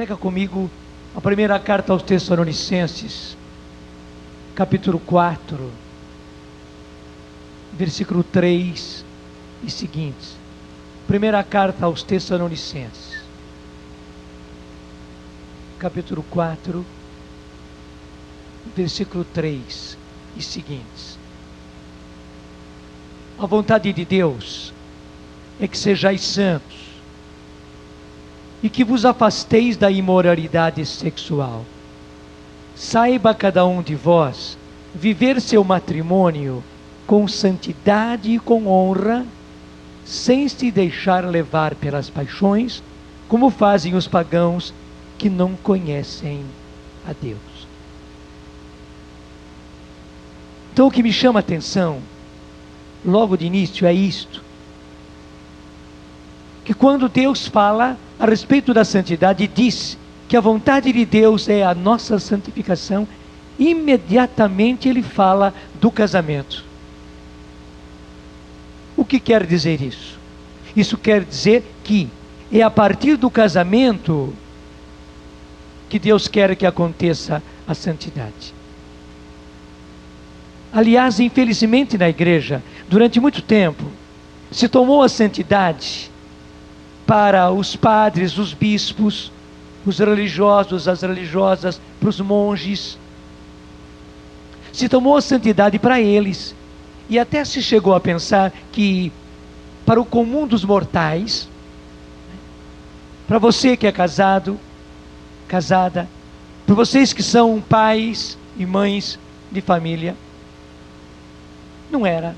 Pega comigo a primeira carta aos Tessalonicenses, capítulo 4, versículo 3 e seguintes. Primeira carta aos Tessalonicenses, capítulo 4, versículo 3 e seguintes. A vontade de Deus é que sejais santos e que vos afasteis da imoralidade sexual. Saiba cada um de vós viver seu matrimônio com santidade e com honra, sem se deixar levar pelas paixões, como fazem os pagãos que não conhecem a Deus. Então o que me chama a atenção, logo de início, é isto: que quando Deus fala a respeito da santidade, diz que a vontade de Deus é a nossa santificação, imediatamente Ele fala do casamento. O que quer dizer isso? Isso quer dizer que é a partir do casamento que Deus quer que aconteça a santidade. Aliás, infelizmente na igreja, durante muito tempo, se tomou a santidade para os padres, os bispos, os religiosos, as religiosas, para os monges. Se tomou a santidade para eles, e até se chegou a pensar que para o comum dos mortais, para você que é casado, casada, para vocês que são pais e mães de família, não era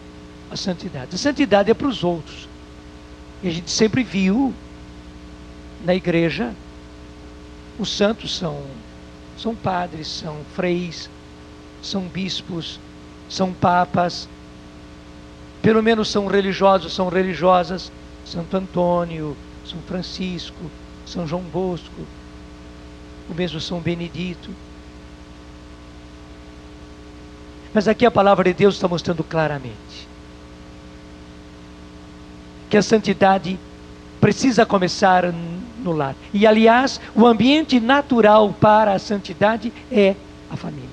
a santidade. A santidade é para os outros. E a gente sempre viu na igreja, os santos são padres, são freis, são bispos, são papas, pelo menos são religiosos, são religiosas, Santo Antônio, São Francisco, São João Bosco, o mesmo São Benedito. Mas aqui a palavra de Deus está mostrando claramente que a santidade precisa começar no lar. E aliás, o ambiente natural para a santidade é a família.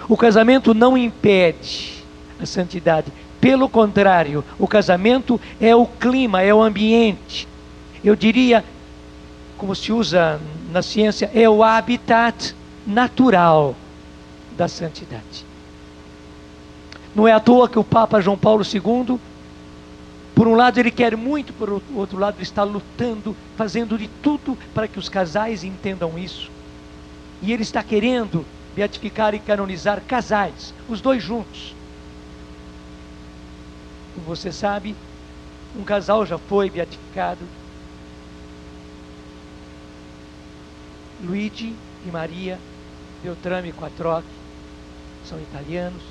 O casamento não impede a santidade. Pelo contrário, o casamento é o clima, é o ambiente. Eu diria, como se usa na ciência, é o habitat natural da santidade. Não é à toa que o Papa João Paulo II, por um lado ele quer muito, por outro lado ele está lutando, fazendo de tudo para que os casais entendam isso. E ele está querendo beatificar e canonizar casais, os dois juntos. Como você sabe, um casal já foi beatificado, Luigi e Maria Beltrame Quattrochi, são italianos.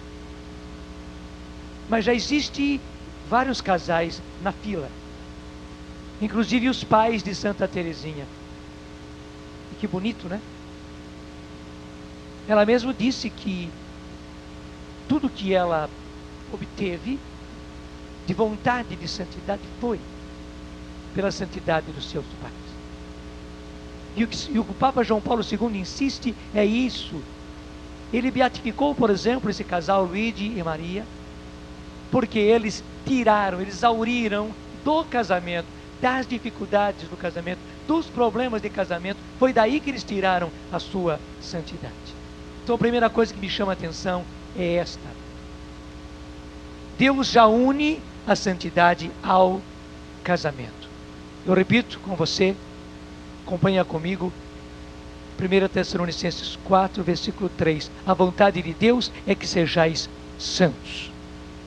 Mas já existe vários casais na fila, inclusive os pais de Santa Teresinha. E que bonito, né? Ela mesma disse que tudo que ela obteve de vontade de santidade foi pela santidade dos seus pais. E o Papa João Paulo II insiste é isso. Ele beatificou, por exemplo, esse casal Luigi e Maria, porque eles exauriram do casamento, das dificuldades do casamento, dos problemas de casamento. Foi daí que eles tiraram a sua santidade. Então a primeira coisa que me chama a atenção é esta: Deus já une a santidade ao casamento. Eu repito com você, acompanha comigo, 1 Tessalonicenses 4, versículo 3. A vontade de Deus é que sejais santos.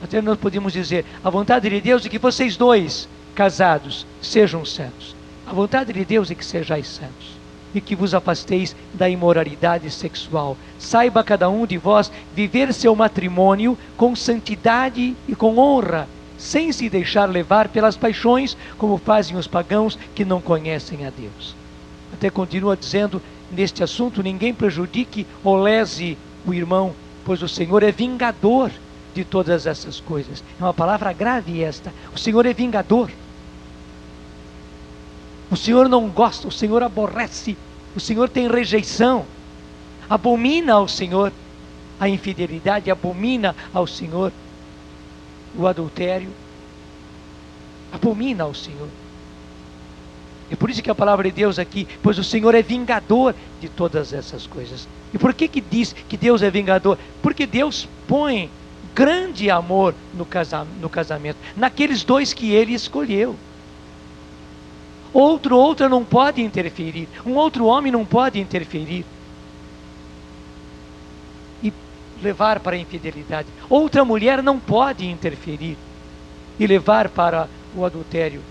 Até nós podemos dizer, a vontade de Deus é que vocês dois, casados, sejam santos. A vontade de Deus é que sejais santos e que vos afasteis da imoralidade sexual. Saiba cada um de vós viver seu matrimônio com santidade e com honra, sem se deixar levar pelas paixões, como fazem os pagãos que não conhecem a Deus. Até continua dizendo, neste assunto, ninguém prejudique ou lese o irmão, pois o Senhor é vingador de todas essas coisas. É uma palavra grave esta. O Senhor é vingador. O Senhor não gosta, o Senhor aborrece, o Senhor tem rejeição. Abomina ao Senhor a infidelidade, abomina ao Senhor o adultério, abomina ao Senhor. E por isso que a palavra de Deus aqui, pois o Senhor é vingador de todas essas coisas. E por que diz que Deus é vingador? Porque Deus põe grande amor no casamento, naqueles dois que Ele escolheu. Outra não pode interferir, um outro homem não pode interferir e levar para a infidelidade. Outra mulher não pode interferir e levar para o adultério.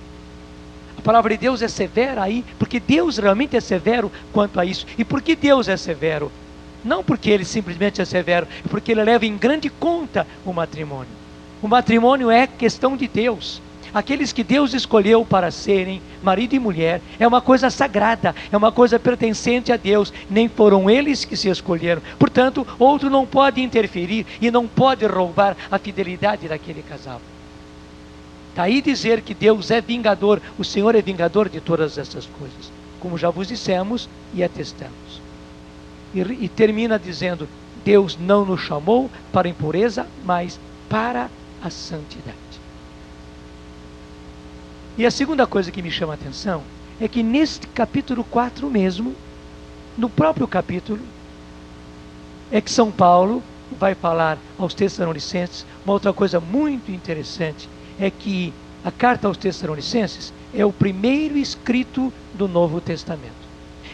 A palavra de Deus é severa aí, porque Deus realmente é severo quanto a isso. E por que Deus é severo? Não porque Ele simplesmente é severo, é porque Ele leva em grande conta o matrimônio. O matrimônio é questão de Deus. Aqueles que Deus escolheu para serem marido e mulher, é uma coisa sagrada, é uma coisa pertencente a Deus, nem foram eles que se escolheram. Portanto, outro não pode interferir e não pode roubar a fidelidade daquele casal. Daí dizer que Deus é vingador, o Senhor é vingador de todas essas coisas, como já vos dissemos e atestamos. E termina dizendo, Deus não nos chamou para a impureza, mas para a santidade. E a segunda coisa que me chama a atenção, é que neste capítulo 4 mesmo, no próprio capítulo, é que São Paulo vai falar aos Tessalonicenses, uma outra coisa muito interessante, é que a carta aos Tessalonicenses é o primeiro escrito do Novo Testamento.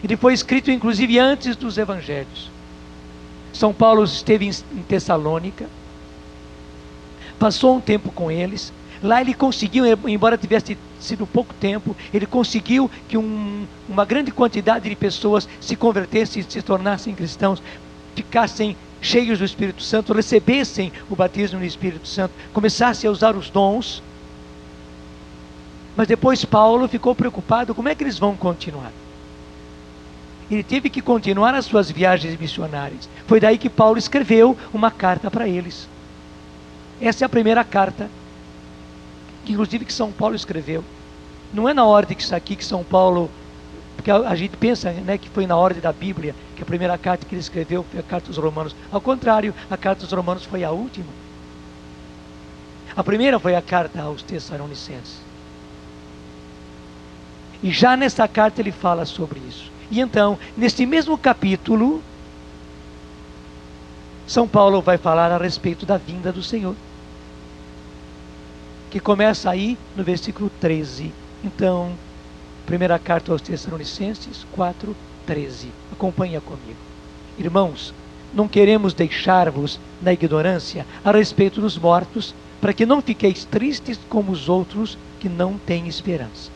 Ele foi escrito inclusive antes dos Evangelhos. São Paulo esteve em Tessalônica, passou um tempo com eles. Lá ele conseguiu, embora tivesse sido pouco tempo, ele conseguiu que uma grande quantidade de pessoas se convertessem, se tornassem cristãos, ficassem cheios do Espírito Santo, recebessem o batismo no Espírito Santo, começassem a usar os dons. Mas depois Paulo ficou preocupado, como é que eles vão continuar? Ele teve que continuar as suas viagens missionárias. Foi daí que Paulo escreveu uma carta para eles. Essa é a primeira carta, inclusive que São Paulo escreveu. Não é na ordem que está aqui que São Paulo, porque a gente pensa, né, que foi na ordem da Bíblia, que a primeira carta que ele escreveu foi a carta aos Romanos. Ao contrário, a carta aos Romanos foi a última. A primeira foi a carta aos Tessalonicenses. E já nessa carta ele fala sobre isso. E então, neste mesmo capítulo, São Paulo vai falar a respeito da vinda do Senhor, que começa aí no versículo 13. Então, primeira carta aos Tessalonicenses 4:13. Acompanha comigo. Irmãos, não queremos deixar-vos na ignorância a respeito dos mortos, para que não fiqueis tristes como os outros que não têm esperança.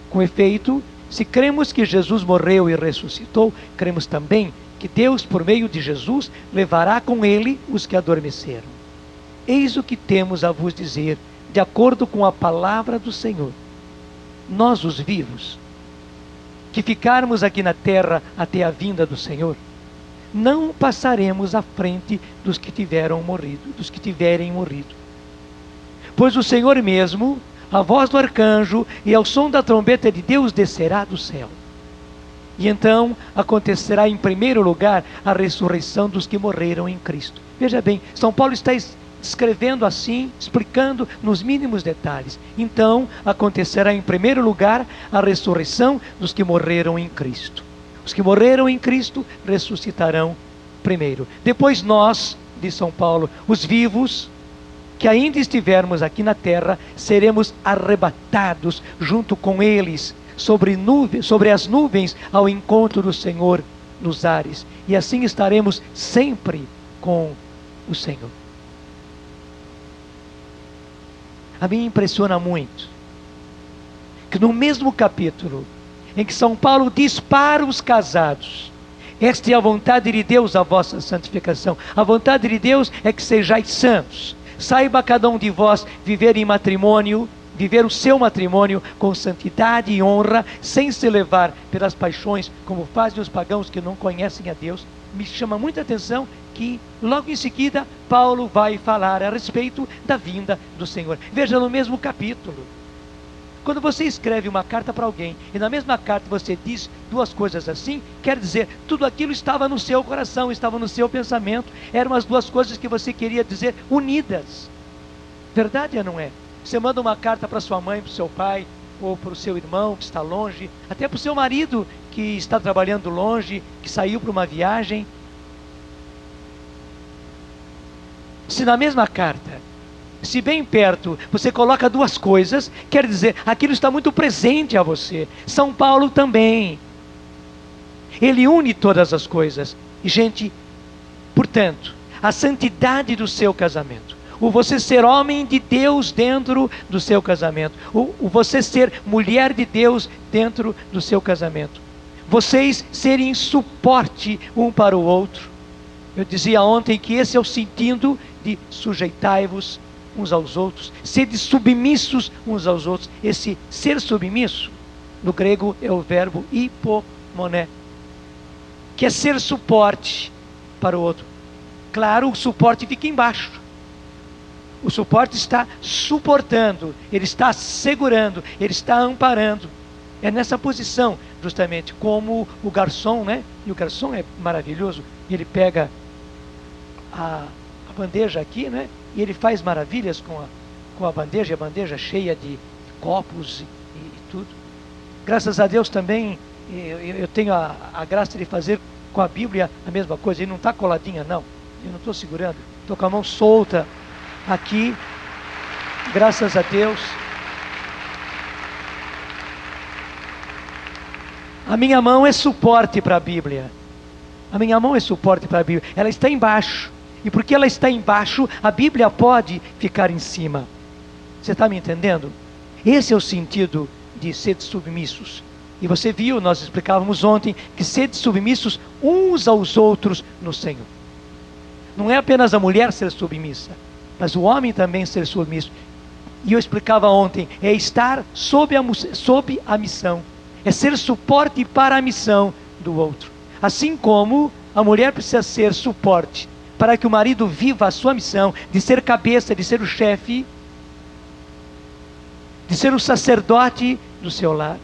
Com efeito, se cremos que Jesus morreu e ressuscitou, cremos também que Deus, por meio de Jesus, levará com ele os que adormeceram. Eis o que temos a vos dizer, de acordo com a palavra do Senhor. Nós, os vivos, que ficarmos aqui na terra até a vinda do Senhor, não passaremos à frente dos que tiverem morrido. Pois o Senhor mesmo, a voz do arcanjo e ao som da trombeta de Deus descerá do céu. E então acontecerá em primeiro lugar a ressurreição dos que morreram em Cristo. Veja bem, São Paulo está escrevendo assim, explicando nos mínimos detalhes. Então acontecerá em primeiro lugar a ressurreição dos que morreram em Cristo. Os que morreram em Cristo ressuscitarão primeiro. Depois nós, diz São Paulo, os vivos, que ainda estivermos aqui na terra, seremos arrebatados junto com eles, sobre as nuvens, ao encontro do Senhor nos ares. E assim estaremos sempre com o Senhor. A mim impressiona muito que no mesmo capítulo em que São Paulo diz para os casados, esta é a vontade de Deus, a vossa santificação. A vontade de Deus é que sejais santos. Saiba cada um de vós viver em matrimônio, viver o seu matrimônio com santidade e honra, sem se levar pelas paixões, como fazem os pagãos que não conhecem a Deus. Me chama muita atenção que logo em seguida Paulo vai falar a respeito da vinda do Senhor. Veja no mesmo capítulo. Quando você escreve uma carta para alguém e na mesma carta você diz duas coisas assim, quer dizer, tudo aquilo estava no seu coração, estava no seu pensamento, eram as duas coisas que você queria dizer unidas. Verdade ou não é? Você manda uma carta para sua mãe, para o seu pai, ou para o seu irmão que está longe, até para o seu marido que está trabalhando longe, que saiu para uma viagem. Se na mesma carta, se bem perto, você coloca duas coisas, quer dizer, aquilo está muito presente a você. São Paulo também. Ele une todas as coisas. E, gente, portanto, a santidade do seu casamento, o você ser homem de Deus dentro do seu casamento, o você ser mulher de Deus dentro do seu casamento, vocês serem suporte um para o outro. Eu dizia ontem que esse é o sentido de sujeitai-vos uns aos outros, sede submissos uns aos outros. Esse ser submisso, no grego é o verbo hipomoné, que é ser suporte para o outro. Claro, o suporte fica embaixo. O suporte está suportando, ele está segurando, ele está amparando. É nessa posição, justamente, como o garçom, né? E o garçom é maravilhoso, ele pega a bandeja aqui, né? E ele faz maravilhas com a bandeja cheia de copos e tudo. Graças a Deus também, eu tenho a graça de fazer com a Bíblia a mesma coisa. Ele não está coladinha, não. Eu não estou segurando, estou com a mão solta aqui, graças a Deus. A minha mão é suporte para a Bíblia. A minha mão é suporte para a Bíblia. Ela está embaixo. E porque ela está embaixo, a Bíblia pode ficar em cima. Você está me entendendo? Esse é o sentido de ser submissos. E você viu, nós explicávamos ontem, que ser submissos uns aos outros no Senhor. Não é apenas a mulher ser submissa, mas o homem também ser submisso. E eu explicava ontem, é estar sob a missão. É ser suporte para a missão do outro. Assim como a mulher precisa ser suporte para que o marido viva a sua missão de ser cabeça, de ser o chefe, de ser o sacerdote do seu lar.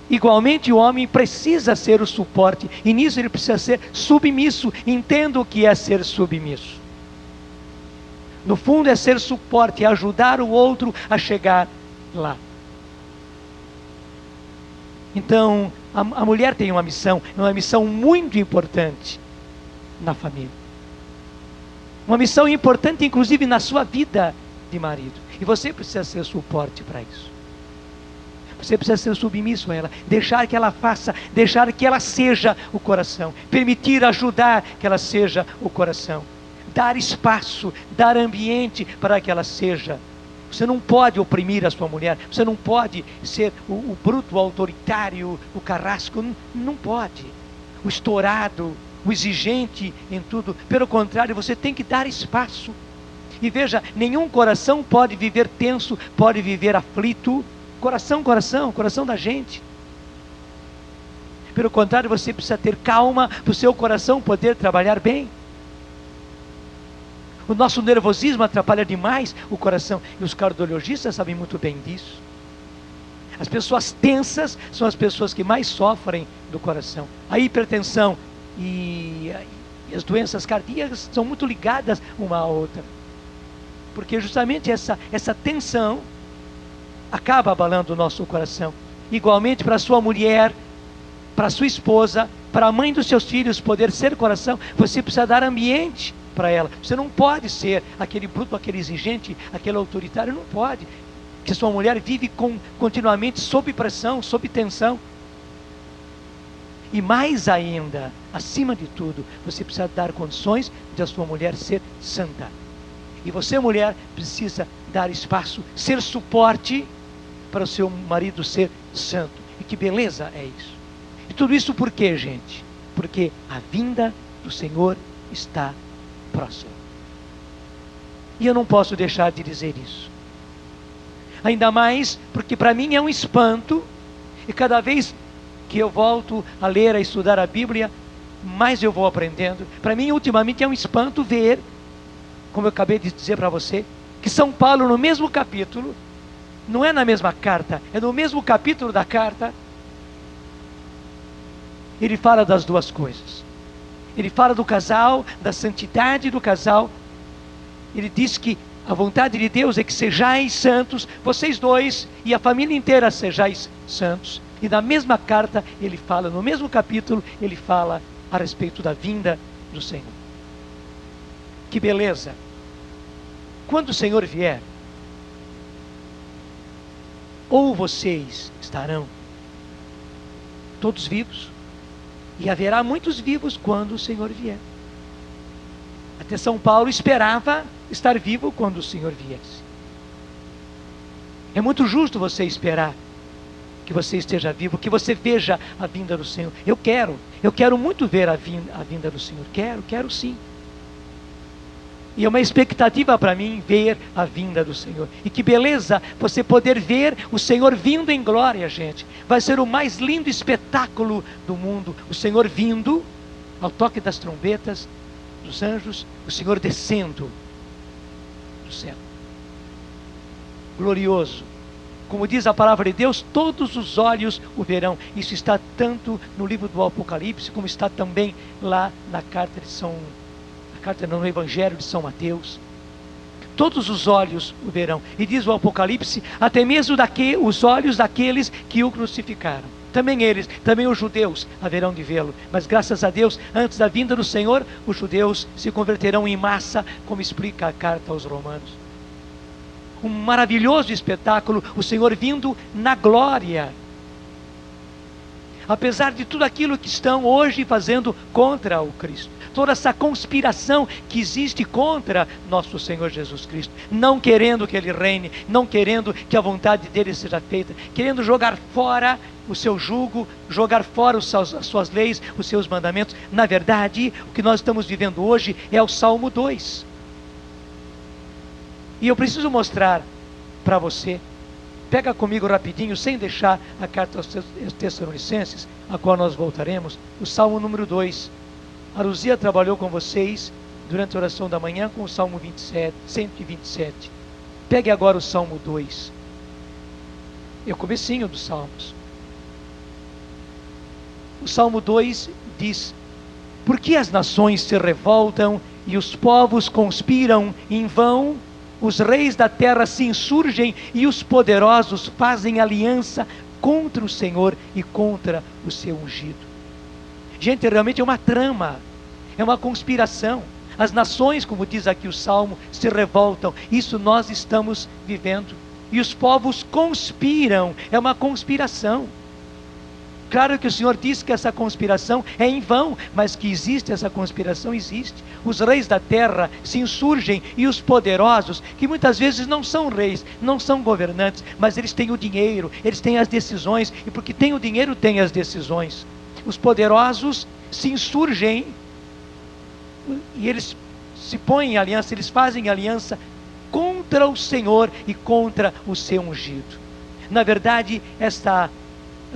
Igualmente o homem precisa ser o suporte, e nisso ele precisa ser submisso. Entenda o que é ser submisso. No fundo é ser suporte, é ajudar o outro a chegar lá. Então, a mulher tem uma missão muito importante na família. Uma missão importante, inclusive, na sua vida de marido. E você precisa ser suporte para isso. Você precisa ser submisso a ela, deixar que ela faça, deixar que ela seja o coração, permitir, ajudar que ela seja o coração, dar espaço, dar ambiente para que ela seja. Você não pode oprimir a sua mulher, você não pode ser o bruto, o autoritário, o carrasco, não pode. O estourado, o exigente em tudo. Pelo contrário, você tem que dar espaço. E veja, nenhum coração pode viver tenso, pode viver aflito. Coração da gente. Pelo contrário, você precisa ter calma para o seu coração poder trabalhar bem. O nosso nervosismo atrapalha demais o coração. E os cardiologistas sabem muito bem disso. As pessoas tensas são as pessoas que mais sofrem do coração. A hipertensão e as doenças cardíacas são muito ligadas uma à outra. Porque justamente essa tensão acaba abalando o nosso coração. Igualmente para a sua mulher, para a sua esposa, para a mãe dos seus filhos poder ser coração, você precisa dar ambiente para ela. Você não pode ser aquele bruto, aquele exigente, aquele autoritário, não pode. Que sua mulher vive continuamente sob pressão, sob tensão. E mais ainda, acima de tudo, você precisa dar condições de a sua mulher ser santa. E você, mulher, precisa dar espaço, ser suporte para o seu marido ser santo. E que beleza é isso. E tudo isso por quê, gente? Porque a vinda do Senhor está próxima. E eu não posso deixar de dizer isso. Ainda mais porque para mim é um espanto, e cada vez que eu volto a ler, a estudar a Bíblia, mais eu vou aprendendo. Para mim, ultimamente, é um espanto ver, como eu acabei de dizer para você, que São Paulo, no mesmo capítulo, não é na mesma carta, é no mesmo capítulo da carta. Ele fala das duas coisas. Ele fala do casal, da santidade do casal. Ele diz que a vontade de Deus é que sejais santos, vocês dois e a família inteira sejais santos. E na mesma carta ele fala, no mesmo capítulo, ele fala a respeito da vinda do Senhor. Que beleza! Quando o Senhor vier, ou vocês estarão todos vivos, e haverá muitos vivos quando o Senhor vier. Até São Paulo esperava estar vivo quando o Senhor viesse. É muito justo você esperar que você esteja vivo, que você veja a vinda do Senhor. Eu quero muito ver a vinda do Senhor. Quero sim. E é uma expectativa para mim ver a vinda do Senhor. E que beleza você poder ver o Senhor vindo em glória, gente. Vai ser o mais lindo espetáculo do mundo. O Senhor vindo, ao toque das trombetas, dos anjos, o Senhor descendo do céu. Glorioso. Como diz a palavra de Deus, todos os olhos o verão. Isso está tanto no livro do Apocalipse, como está também lá na carta no Evangelho de São Mateus. Todos os olhos o verão. E diz o Apocalipse, até mesmo os olhos daqueles que o crucificaram. Também os judeus haverão de vê-lo. Mas graças a Deus, antes da vinda do Senhor, os judeus se converterão em massa, como explica a carta aos Romanos. Um maravilhoso espetáculo, o Senhor vindo na glória. Apesar de tudo aquilo que estão hoje fazendo contra o Cristo, toda essa conspiração que existe contra nosso Senhor Jesus Cristo, não querendo que Ele reine, não querendo que a vontade dEle seja feita, querendo jogar fora o seu jugo, jogar fora as suas leis, os seus mandamentos. Na verdade, o que nós estamos vivendo hoje é o Salmo 2. E eu preciso mostrar para você, pega comigo rapidinho, sem deixar a carta aos Tessalonicenses, a qual nós voltaremos, o Salmo número 2. A Luzia trabalhou com vocês durante a oração da manhã com o Salmo 127. Pegue agora o Salmo 2. É o comecinho dos Salmos. O Salmo 2 diz: por que as nações se revoltam e os povos conspiram em vão? Os reis da terra se insurgem e os poderosos fazem aliança contra o Senhor e contra o seu ungido. Gente, realmente é uma trama, é uma conspiração. As nações, como diz aqui o Salmo, se revoltam. Isso nós estamos vivendo. E os povos conspiram, é uma conspiração. Claro que o Senhor diz que essa conspiração é em vão, mas que existe essa conspiração, existe. Os reis da terra se insurgem e os poderosos, que muitas vezes não são reis, não são governantes, mas eles têm o dinheiro, eles têm as decisões, e porque têm o dinheiro, têm as decisões. Os poderosos se insurgem e eles se põem em aliança, eles fazem aliança contra o Senhor e contra o seu ungido. Na verdade, esta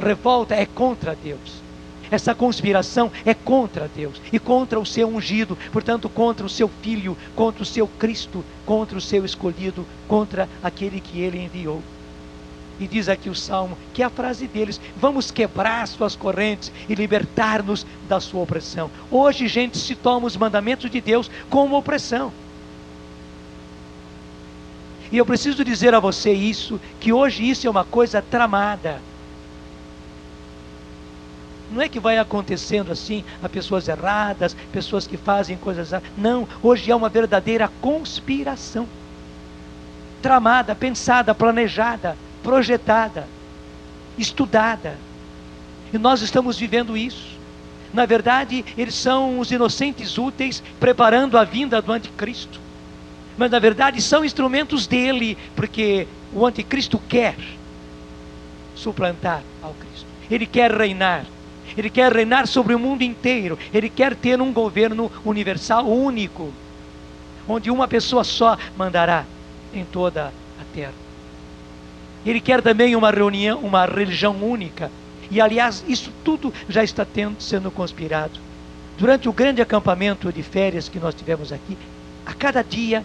revolta é contra Deus. Essa conspiração é contra Deus e contra o seu ungido, portanto contra o seu filho, contra o seu Cristo, contra o seu escolhido, contra aquele que Ele enviou. E diz aqui o Salmo, que é a frase deles: vamos quebrar suas correntes e libertar-nos da sua opressão. Hoje, gente, se toma os mandamentos de Deus como opressão. E eu preciso dizer a você isso, que hoje isso é uma coisa tramada. Não é que vai acontecendo assim a pessoas erradas, pessoas que fazem coisas erradas. Não, hoje é uma verdadeira conspiração. Tramada, pensada, planejada, projetada, estudada. E nós estamos vivendo isso. Na verdade, eles são os inocentes úteis preparando a vinda do anticristo. Mas na verdade são instrumentos dele, porque o anticristo quer suplantar ao Cristo. Ele quer reinar. Ele quer reinar sobre o mundo inteiro. Ele quer ter um governo universal único, onde uma pessoa só mandará em toda a terra. Ele quer também uma religião única. E aliás, isso tudo já está sendo conspirado. Durante o grande acampamento de férias que nós tivemos aqui, a cada dia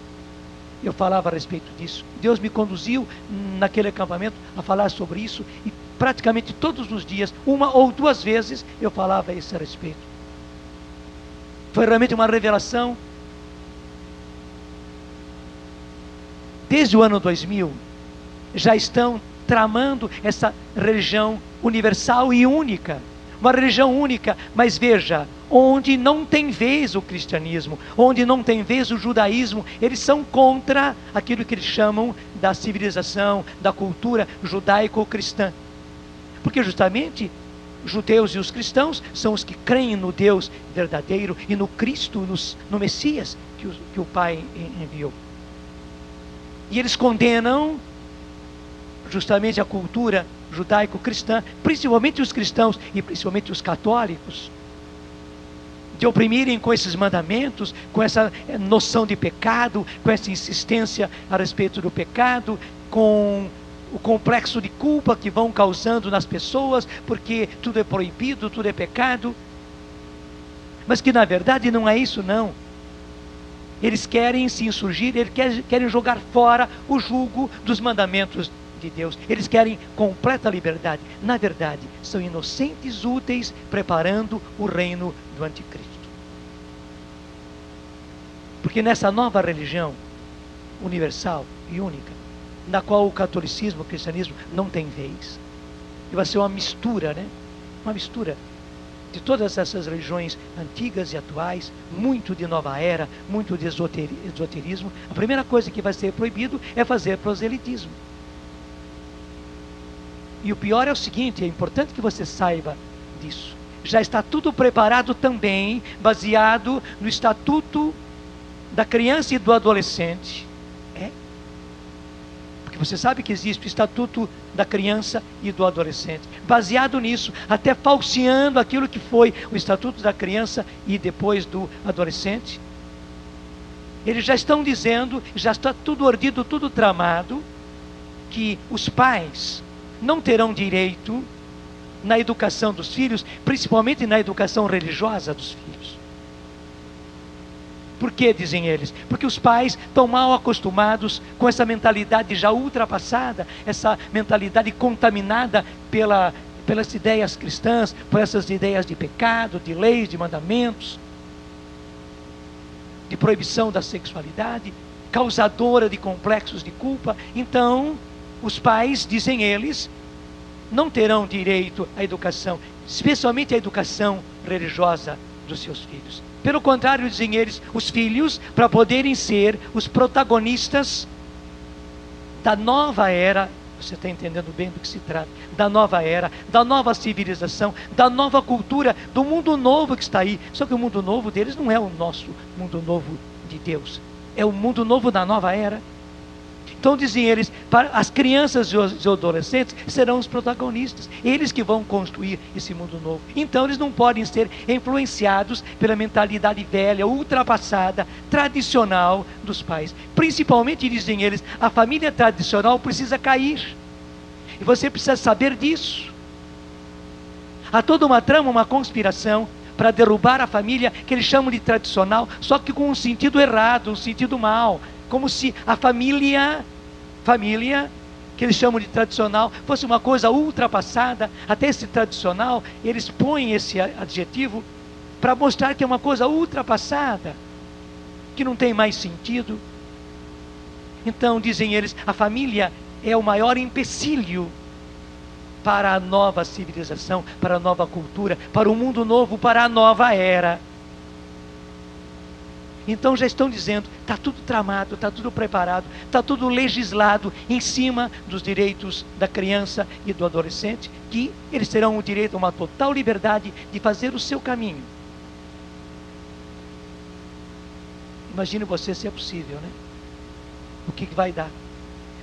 eu falava a respeito disso. Deus me conduziu naquele acampamento a falar sobre isso, e praticamente todos os dias, uma ou duas vezes, eu falava isso a respeito. Foi realmente uma revelação. Desde o ano 2000, já estão tramando essa religião universal e única. Uma religião única, mas veja, onde não tem vez o cristianismo, onde não tem vez o judaísmo, eles são contra aquilo que eles chamam da civilização, da cultura judaico-cristã. Porque justamente os judeus e os cristãos são os que creem no Deus verdadeiro e no Cristo, no Messias que o Pai enviou. E eles condenam justamente a cultura judaico-cristã, principalmente os cristãos e principalmente os católicos, de oprimirem com esses mandamentos, com essa noção de pecado, com essa insistência a respeito do pecado, com o complexo de culpa que vão causando nas pessoas, porque tudo é proibido, tudo é pecado. Mas que na verdade não é isso não. Eles querem se insurgir, eles querem jogar fora o jugo dos mandamentos de Deus. Eles querem completa liberdade. Na verdade, são inocentes úteis preparando o reino do anticristo. Porque nessa nova religião universal e única, na qual o catolicismo, o cristianismo não tem vez, e vai ser uma mistura, né? Uma mistura de todas essas religiões antigas e atuais, muito de nova era, muito de esoterismo. A primeira coisa que vai ser proibido é fazer proselitismo. E o pior é o seguinte, é importante que você saiba disso. Já está tudo preparado também, baseado no Estatuto da Criança e do Adolescente. Porque você sabe que existe o Estatuto da Criança e do Adolescente. Baseado nisso, até falseando aquilo que foi o Estatuto da Criança e depois do Adolescente. Eles já estão dizendo, já está tudo ordido, tudo tramado, que os pais não terão direito na educação dos filhos, principalmente na educação religiosa dos filhos. Por que, dizem eles? Porque os pais estão mal acostumados com essa mentalidade já ultrapassada, essa mentalidade contaminada pelas ideias cristãs, por essas ideias de pecado, de leis, de mandamentos, de proibição da sexualidade, causadora de complexos de culpa. Então, os pais, dizem eles, não terão direito à educação, especialmente à educação religiosa dos seus filhos. Pelo contrário, dizem eles, os filhos, para poderem ser os protagonistas da nova era, você está entendendo bem do que se trata, da nova era, da nova civilização, da nova cultura, do mundo novo que está aí. Só que o mundo novo deles não é o nosso mundo novo de Deus, é o mundo novo da nova era. Então dizem eles, as crianças e os adolescentes serão os protagonistas, eles que vão construir esse mundo novo. Então eles não podem ser influenciados pela mentalidade velha, ultrapassada, tradicional dos pais. Principalmente, dizem eles, a família tradicional precisa cair, e você precisa saber disso. Há toda uma trama, uma conspiração para derrubar a família que eles chamam de tradicional, só que com um sentido errado, um sentido mau. Como se a família, que eles chamam de tradicional, fosse uma coisa ultrapassada. Até esse tradicional, eles põem esse adjetivo para mostrar que é uma coisa ultrapassada, que não tem mais sentido. Então, dizem eles, a família é o maior empecilho para a nova civilização, para a nova cultura, para o mundo novo, para a nova era. Então já estão dizendo, está tudo tramado, está tudo preparado, está tudo legislado em cima dos direitos da criança e do adolescente, que eles terão o direito a uma total liberdade de fazer o seu caminho. Imagine você se é possível, né? O que vai dar?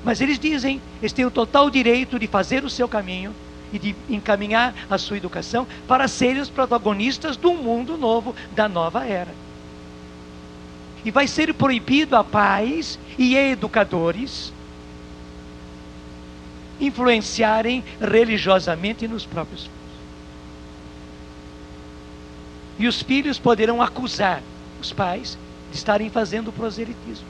Mas eles dizem, eles têm o total direito de fazer o seu caminho e de encaminhar a sua educação para serem os protagonistas do mundo novo, da nova era. E vai ser proibido a pais e a educadores influenciarem religiosamente nos próprios filhos. E os filhos poderão acusar os pais de estarem fazendo proselitismo.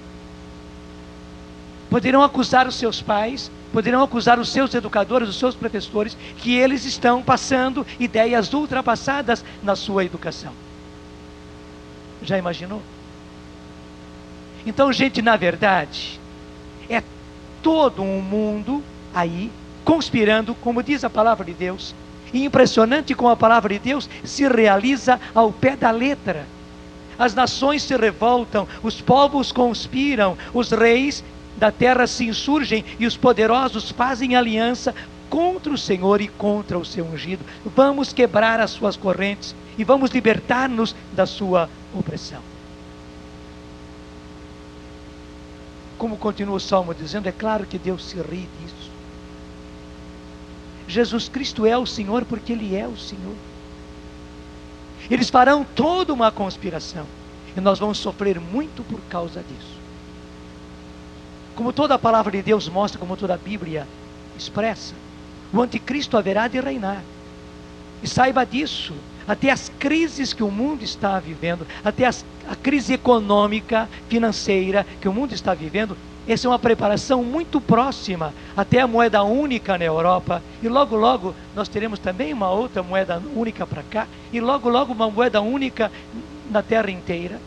poderão acusar os seus pais, poderão acusar os seus educadores, os seus professores, que eles estão passando ideias ultrapassadas na sua educação. Já imaginou? Então, gente, na verdade, é todo um mundo aí conspirando, como diz a palavra de Deus. E impressionante como a palavra de Deus se realiza ao pé da letra. As nações se revoltam, os povos conspiram, os reis da terra se insurgem e os poderosos fazem aliança contra o Senhor e contra o seu ungido. Vamos quebrar as suas correntes e vamos libertar-nos da sua opressão. Como continua o Salmo dizendo, é claro que Deus se ri disso. Jesus Cristo é o Senhor porque Ele é o Senhor. Eles farão toda uma conspiração e nós vamos sofrer muito por causa disso. Como toda a palavra de Deus mostra, como toda a Bíblia expressa, o anticristo haverá de reinar. E saiba disso, até as crises que o mundo está vivendo, até a crise econômica, financeira que o mundo está vivendo, essa é uma preparação muito próxima, até a moeda única na Europa, e logo logo nós teremos também uma outra moeda única para cá, e logo logo uma moeda única na terra inteira.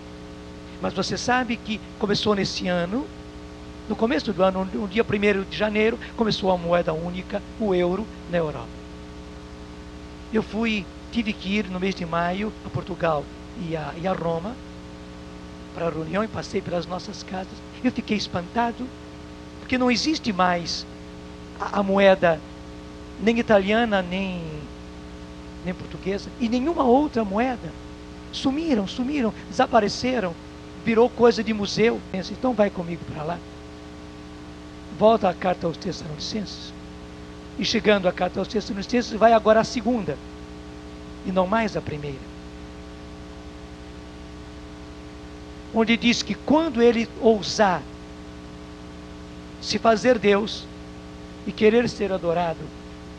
Mas você sabe que começou nesse ano, no começo do ano, no dia 1º de janeiro, começou a moeda única, o euro, na Europa. Eu tive que ir no mês de maio a Portugal e a Roma para a reunião e passei pelas nossas casas. Eu fiquei espantado, porque não existe mais a moeda nem italiana, nem portuguesa, e nenhuma outra moeda. Sumiram, desapareceram, virou coisa de museu. Então vai comigo para lá. Volta a carta aos Tessalonicenses. E chegando à carta aos Tessalonicenses, vai agora a segunda, e não mais a primeira. Onde diz que quando ele ousar se fazer Deus e querer ser adorado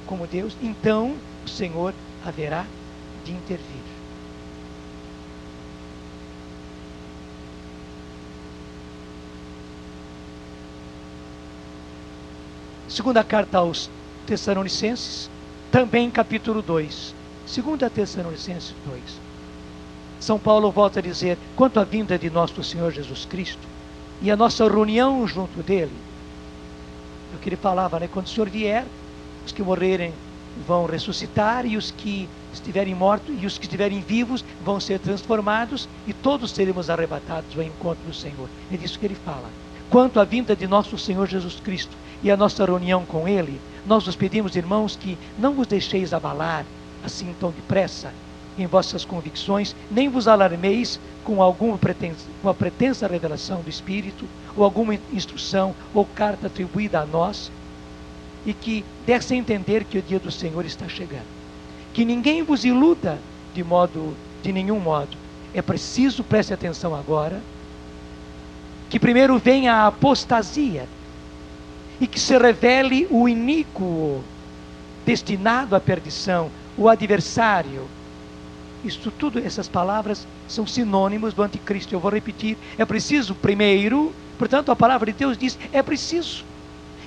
como Deus, então o Senhor haverá de intervir. Segunda carta aos Tessalonicenses, também capítulo 2. Segunda Tessalonicenses 2. São Paulo volta a dizer, quanto à vinda de nosso Senhor Jesus Cristo e a nossa reunião junto dele, é o que ele falava, né? Quando o Senhor vier, os que morrerem vão ressuscitar, e os que estiverem mortos e os que estiverem vivos vão ser transformados, e todos seremos arrebatados ao encontro do Senhor. É disso que ele fala. Quanto à vinda de nosso Senhor Jesus Cristo e a nossa reunião com ele, nós vos pedimos, irmãos, que não vos deixeis abalar assim tão depressa em vossas convicções, nem vos alarmeis com uma pretensa revelação do Espírito, ou alguma instrução ou carta atribuída a nós, e que desse a entender que o dia do Senhor está chegando. Que ninguém vos iluda de nenhum modo. É preciso, preste atenção agora, que primeiro venha a apostasia, e que se revele o iníquo, destinado à perdição, o adversário. Isso tudo, essas palavras são sinônimos do anticristo. Eu vou repetir, é preciso primeiro, portanto a palavra de Deus diz, é preciso.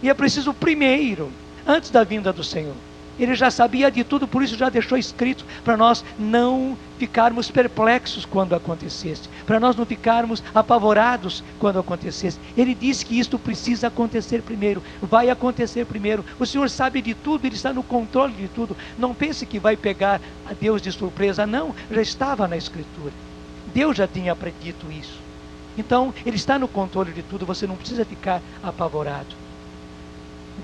E é preciso primeiro, antes da vinda do Senhor. Ele já sabia de tudo, por isso já deixou escrito para nós não ficarmos perplexos quando acontecesse, para nós não ficarmos apavorados quando acontecesse. Ele disse que isto precisa acontecer primeiro, vai acontecer primeiro. O Senhor sabe de tudo, Ele está no controle de tudo. Não pense que vai pegar a Deus de surpresa, não, já estava na Escritura. Deus já tinha predito isso. Então, Ele está no controle de tudo, você não precisa ficar apavorado.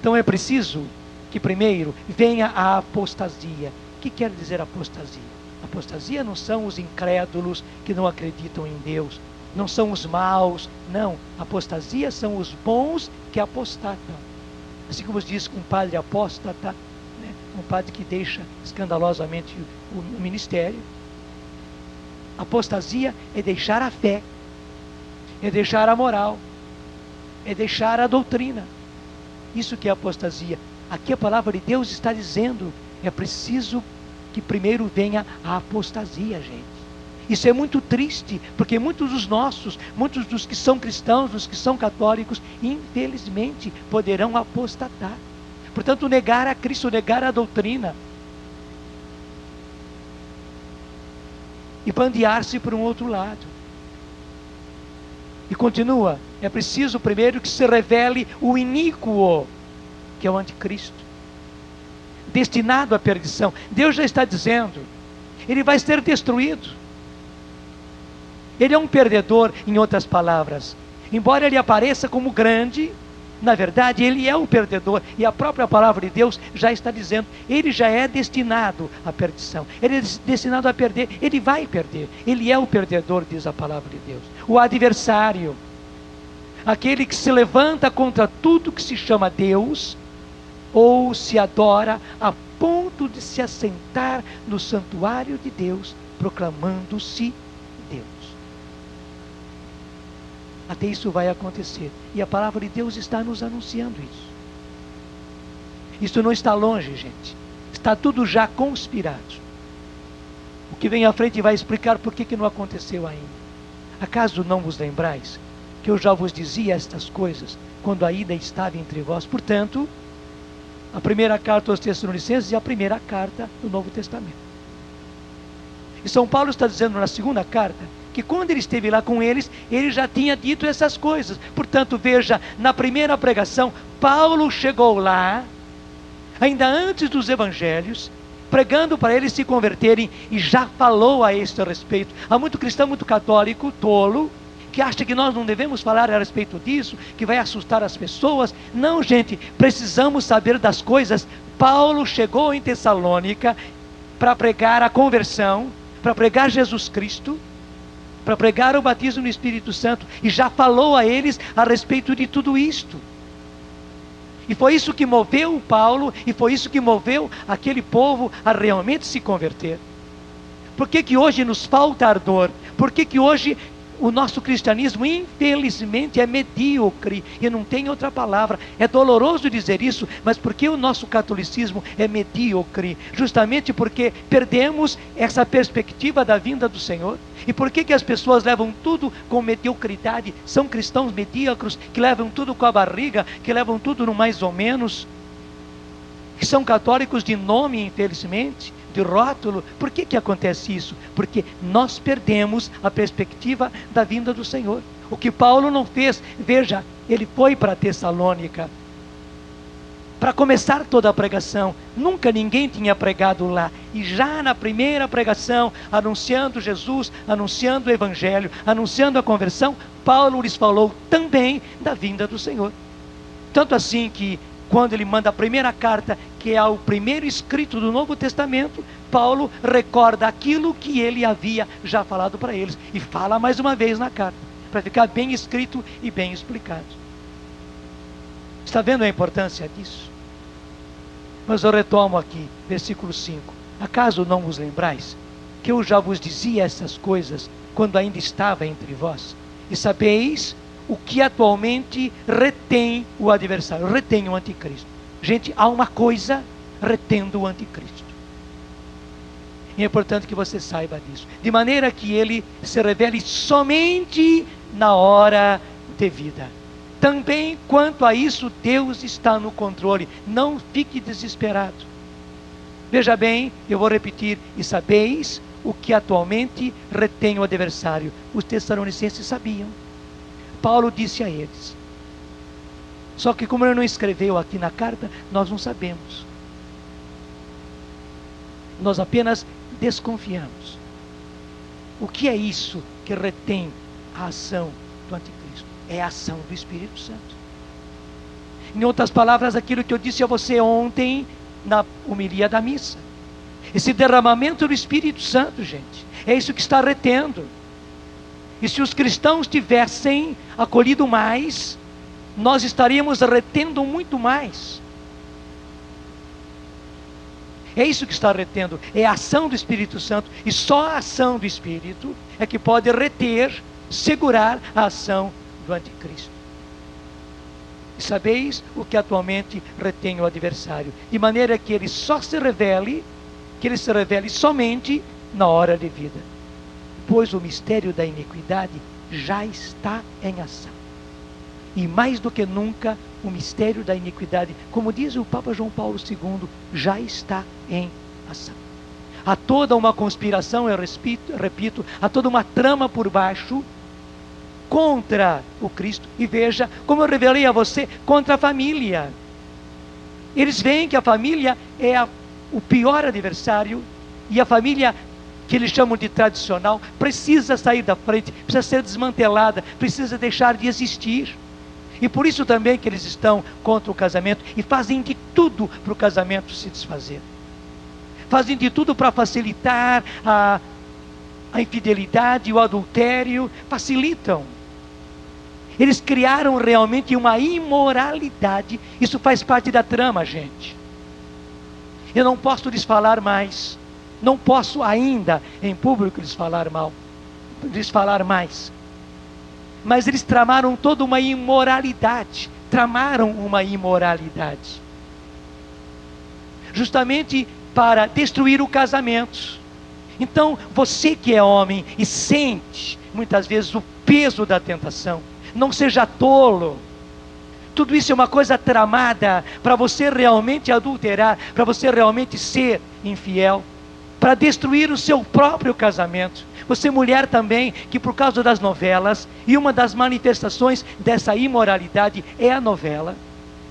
Então é preciso que primeiro venha a apostasia. O que quer dizer apostasia? Apostasia não são os incrédulos que não acreditam em Deus, não são os maus, não. Apostasia são os bons que apostatam. Assim como diz um padre apóstata, né? Um padre que deixa escandalosamente o ministério. Apostasia é deixar a fé, é deixar a moral, é deixar a doutrina. Isso que é apostasia. Aqui a palavra de Deus está dizendo, é preciso que primeiro venha a apostasia, gente. Isso é muito triste, porque muitos dos que são cristãos, dos que são católicos, infelizmente poderão apostatar. Portanto, negar a Cristo, negar a doutrina e bandear-se por um outro lado. E continua, é preciso primeiro que se revele o iníquo, que é o anticristo, destinado à perdição. Deus já está dizendo, ele vai ser destruído. Ele é um perdedor, em outras palavras. Embora ele apareça como grande, na verdade ele é o perdedor. E a própria palavra de Deus já está dizendo, ele já é destinado à perdição. Ele é destinado a perder, ele vai perder. Ele é o perdedor, diz a palavra de Deus. O adversário, aquele que se levanta contra tudo que se chama Deus, ou se adora a ponto de se assentar no santuário de Deus, proclamando-se Deus. Até isso vai acontecer. E a palavra de Deus está nos anunciando isso. Isso não está longe, gente. Está tudo já conspirado. O que vem à frente vai explicar por que não aconteceu ainda. Acaso não vos lembrais que eu já vos dizia estas coisas quando ainda estava entre vós? Portanto, a primeira carta aos Tessalonicenses e a primeira carta do Novo Testamento. E São Paulo está dizendo na segunda carta que quando ele esteve lá com eles, ele já tinha dito essas coisas. Portanto, veja, na primeira pregação, Paulo chegou lá, ainda antes dos evangelhos, pregando para eles se converterem, e já falou a este respeito. Há muito cristão, muito católico, tolo, que acha que nós não devemos falar a respeito disso, que vai assustar as pessoas. Não, gente, precisamos saber das coisas. Paulo chegou em Tessalônica para pregar a conversão, para pregar Jesus Cristo, para pregar o batismo no Espírito Santo, e já falou a eles a respeito de tudo isto. E foi isso que moveu Paulo, e foi isso que moveu aquele povo a realmente se converter. Por que hoje nos falta ardor? Por que hoje o nosso cristianismo, infelizmente, é medíocre? E não tem outra palavra. É doloroso dizer isso, mas por que o nosso catolicismo é medíocre? Justamente porque perdemos essa perspectiva da vinda do Senhor. E por que as pessoas levam tudo com mediocridade? São cristãos medíocres, que levam tudo com a barriga, que levam tudo no mais ou menos, que são católicos de nome, infelizmente, de rótulo. Por que acontece isso? Porque nós perdemos a perspectiva da vinda do Senhor. O que Paulo não fez, veja, ele foi para Tessalônica para começar toda a pregação. Nunca ninguém tinha pregado lá, e já na primeira pregação, anunciando Jesus, anunciando o Evangelho, anunciando a conversão, Paulo lhes falou também da vinda do Senhor. Tanto assim que quando ele manda a primeira carta, que é o primeiro escrito do Novo Testamento, Paulo recorda aquilo que ele havia já falado para eles, e fala mais uma vez na carta, para ficar bem escrito e bem explicado. Está vendo a importância disso? Mas eu retomo aqui, versículo 5. Acaso não vos lembrais que eu já vos dizia essas coisas quando ainda estava entre vós? E sabeis o que atualmente retém o adversário, retém o anticristo. Gente, há uma coisa retendo o anticristo. E é importante que você saiba disso. De maneira que ele se revele somente na hora devida. Também quanto a isso, Deus está no controle. Não fique desesperado. Veja bem, eu vou repetir. E sabeis o que atualmente retém o adversário. Os tessalonicenses sabiam. Paulo disse a eles. Só que como ele não escreveu aqui na carta, nós não sabemos. Nós apenas desconfiamos. O que é isso que retém a ação do anticristo? É a ação do Espírito Santo. Em outras palavras, aquilo que eu disse a você ontem na homilia da missa. Esse derramamento do Espírito Santo, gente, é isso que está retendo. E se os cristãos tivessem acolhido mais, nós estaríamos retendo muito mais. É isso que está retendo, é a ação do Espírito Santo. E só a ação do Espírito é que pode reter, segurar a ação do anticristo. E sabeis o que atualmente retém o adversário, de maneira que ele só se revele, que ele se revele somente na hora devida. pois o mistério da iniquidade já está em ação. E mais do que nunca, o mistério da iniquidade, como diz o Papa João Paulo II, já está em ação. Há toda uma conspiração, eu repito, há toda uma trama por baixo contra o Cristo. E veja, como eu revelei a você, contra a família. Eles veem que a família é o pior adversário, e a família, que eles chamam de tradicional, precisa sair da frente, precisa ser desmantelada, precisa deixar de existir. E por isso também que eles estão contra o casamento e fazem de tudo para o casamento se desfazer. Fazem de tudo para facilitar a infidelidade, o adultério, facilitam. Eles criaram realmente uma imoralidade. Isso faz parte da trama, gente. Eu não posso lhes falar mais. Não posso ainda, em público, lhes falar mais. Mas eles tramaram toda uma imoralidade. Justamente para destruir o casamento. Então, você que é homem e sente, muitas vezes, o peso da tentação, não seja tolo. Tudo isso é uma coisa tramada para você realmente adulterar, para você realmente ser infiel, para destruir o seu próprio casamento. Você mulher também, que por causa das novelas, e uma das manifestações dessa imoralidade é a novela,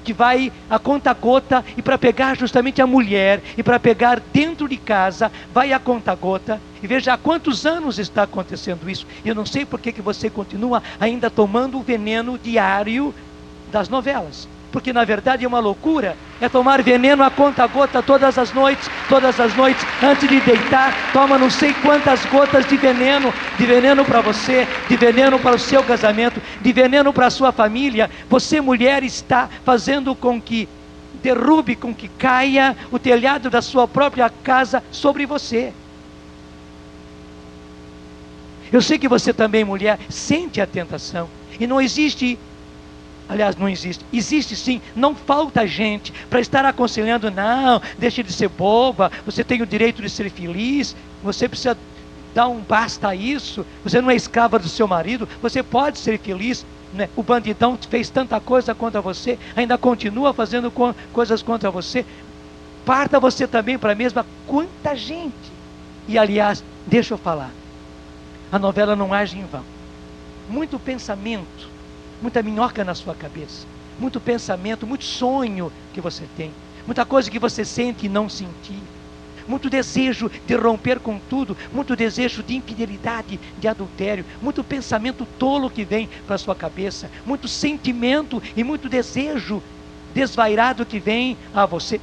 que vai a conta-gota, e para pegar justamente a mulher, e para pegar dentro de casa, vai a conta-gota. E veja há quantos anos está acontecendo isso. Eu não sei por que você continua ainda tomando o veneno diário das novelas. Porque na verdade é uma loucura, é tomar veneno a conta-gota todas as noites, antes de deitar, toma não sei quantas gotas de veneno para você, de veneno para o seu casamento, de veneno para a sua família. Você mulher está fazendo com que derrube, com que caia o telhado da sua própria casa sobre você. Eu sei que você também, mulher, sente a tentação, e não existe... Aliás, não existe. Existe sim, não falta gente para estar aconselhando, não, deixe de ser boba, você tem o direito de ser feliz, você precisa dar um basta a isso, você não é escrava do seu marido, você pode ser feliz, né? O bandidão fez tanta coisa contra você, ainda continua fazendo coisas contra você, parta você também para a mesma, quanta gente. E aliás, deixa eu falar, a novela não age em vão, muito pensamento, muita minhoca na sua cabeça, muito pensamento, muito sonho que você tem, muita coisa que você sente e não sentir, muito desejo de romper com tudo, muito desejo de infidelidade, de adultério, muito pensamento tolo que vem para a sua cabeça, muito sentimento e muito desejo desvairado que vem a você.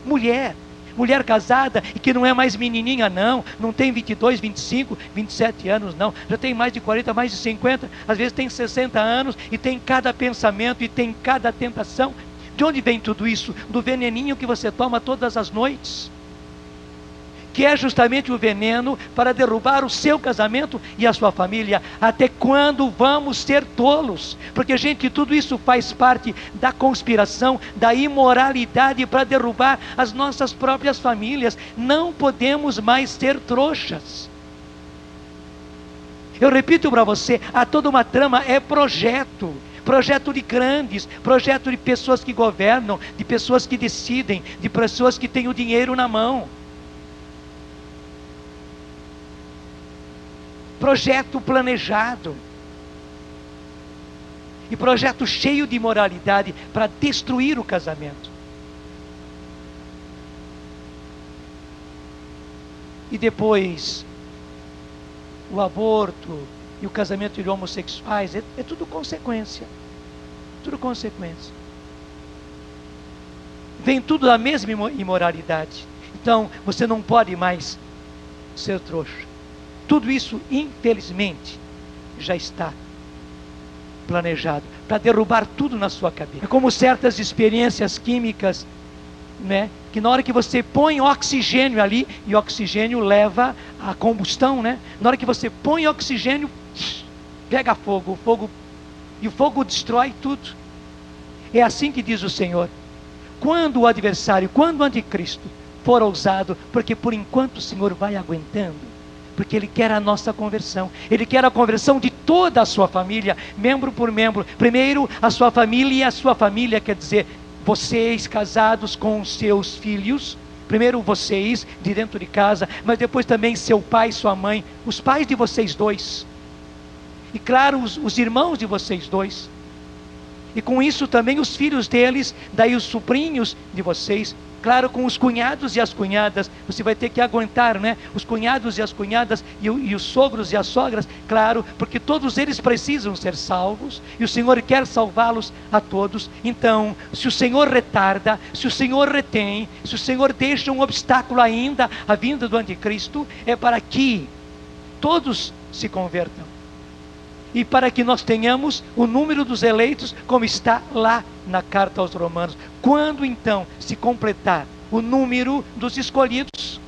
Mulher casada e que não é mais menininha não tem 22, 25, 27 anos não, já tem mais de 40, mais de 50, às vezes tem 60 anos e tem cada pensamento e tem cada tentação. De onde vem tudo isso? Do veneninho que você toma todas as noites, que é justamente o veneno para derrubar o seu casamento e a sua família. Até quando vamos ser tolos? Porque, gente, tudo isso faz parte da conspiração, da imoralidade para derrubar as nossas próprias famílias. Não podemos mais ser trouxas. Eu repito para você, há toda uma trama, é projeto de grandes, projeto de pessoas que governam, de pessoas que decidem, de pessoas que têm o dinheiro na mão. Projeto planejado, e projeto cheio de imoralidade para destruir o casamento. E depois, o aborto e o casamento de homossexuais, é tudo consequência. Tudo consequência. Vem tudo da mesma imoralidade. Então, você não pode mais ser trouxa. Tudo isso, infelizmente, já está planejado para derrubar tudo na sua cabeça. É como certas experiências químicas, né? Que na hora que você põe oxigênio ali, e oxigênio leva à combustão, né? Na hora que você põe oxigênio, pega fogo, e o fogo destrói tudo. É assim que diz o Senhor. Quando o adversário, quando o anticristo for ousado, porque por enquanto o Senhor vai aguentando, Porque Ele quer a nossa conversão. Ele quer a conversão de toda a sua família, membro por membro. Primeiro a sua família, e a sua família quer dizer vocês casados com os seus filhos. Primeiro vocês, de dentro de casa, mas depois também seu pai, sua mãe, os pais de vocês dois. E claro, os irmãos de vocês dois. E com isso também os filhos deles, daí os sobrinhos de vocês. Claro, com os cunhados e as cunhadas, você vai ter que aguentar, né? Os cunhados e as cunhadas, e os sogros e as sogras, claro, porque todos eles precisam ser salvos, e o Senhor quer salvá-los a todos. Então, se o Senhor retarda, se o Senhor retém, se o Senhor deixa um obstáculo ainda à vinda do anticristo, é para que todos se convertam. E para que nós tenhamos o número dos eleitos, como está lá na carta aos Romanos. Quando então se completar o número dos escolhidos,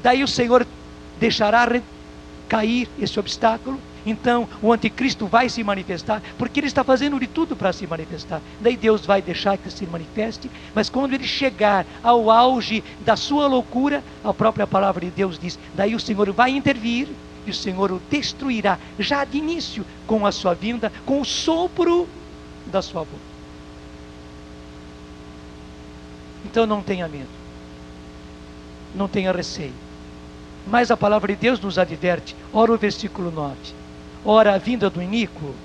daí o Senhor deixará cair esse obstáculo. Então o anticristo vai se manifestar, porque ele está fazendo de tudo para se manifestar. Daí Deus vai deixar que se manifeste, mas quando ele chegar ao auge da sua loucura, a própria palavra de Deus diz, daí o Senhor vai intervir, e o Senhor o destruirá, já de início, com a sua vinda, com o sopro da sua boca. Então não tenha medo, não tenha receio. Mas a palavra de Deus nos adverte, ora o versículo 9, ora a vinda do iníquo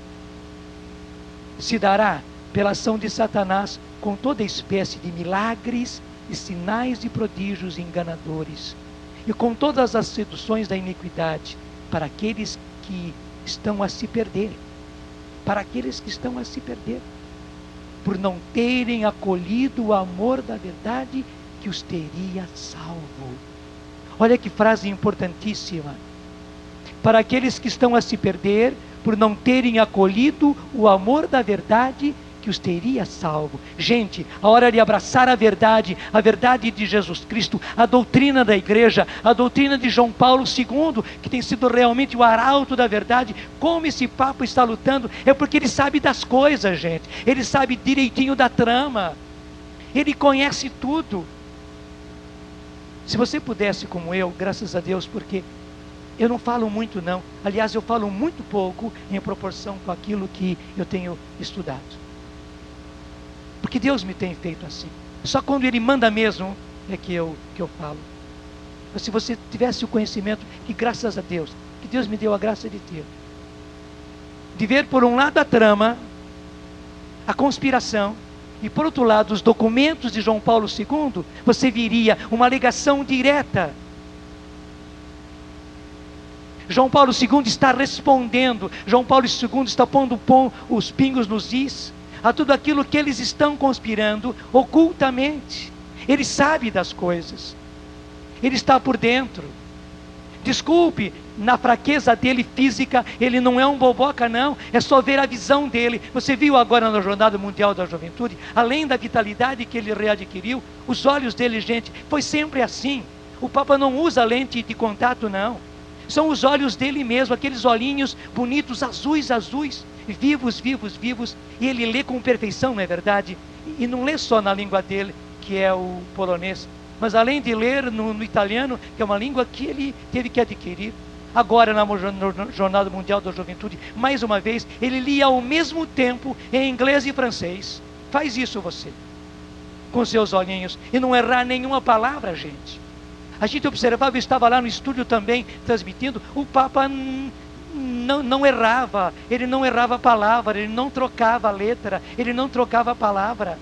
se dará pela ação de Satanás, com toda espécie de milagres e sinais e prodígios enganadores, e com todas as seduções da iniquidade, para aqueles que estão a se perder, para aqueles que estão a se perder, por não terem acolhido o amor da verdade que os teria salvo. Olha que frase importantíssima. Para aqueles que estão a se perder, por não terem acolhido o amor da verdade que os teria salvo. Gente, a hora de abraçar a verdade de Jesus Cristo, a doutrina da igreja, a doutrina de João Paulo II, que tem sido realmente o arauto da verdade, como esse papo está lutando, é porque ele sabe das coisas, gente, ele sabe direitinho da trama, ele conhece tudo. Se você pudesse como eu, graças a Deus, porque eu não falo muito não, aliás eu falo muito pouco em proporção com aquilo que eu tenho estudado. Porque Deus me tem feito assim. Só quando Ele manda mesmo é que eu falo. Mas se você tivesse o conhecimento, que graças a Deus, que Deus me deu a graça de ter, de ver por um lado a trama, a conspiração, e por outro lado os documentos de João Paulo II, você viria uma alegação direta. João Paulo II está respondendo, João Paulo II está pondo os pingos nos is, a tudo aquilo que eles estão conspirando ocultamente. Ele sabe das coisas, ele está por dentro. Desculpe, na fraqueza dele física, ele não é um boboca não, é só ver a visão dele. Você viu agora na Jornada Mundial da Juventude, além da vitalidade que ele readquiriu, os olhos dele, gente, foi sempre assim. O Papa não usa lente de contato não, são os olhos dele mesmo, aqueles olhinhos bonitos, azuis, vivos, e ele lê com perfeição, não é verdade? E não lê só na língua dele, que é o polonês, mas além de ler no italiano, que é uma língua que ele teve que adquirir. Agora na Jornada Mundial da Juventude, mais uma vez, ele lia ao mesmo tempo em inglês e francês. Faz isso você, com seus olhinhos, e não errar nenhuma palavra, gente. A gente observava, eu estava lá no estúdio também, transmitindo, o Papa não errava, ele não errava a palavra, ele não trocava a letra, ele não trocava a palavra.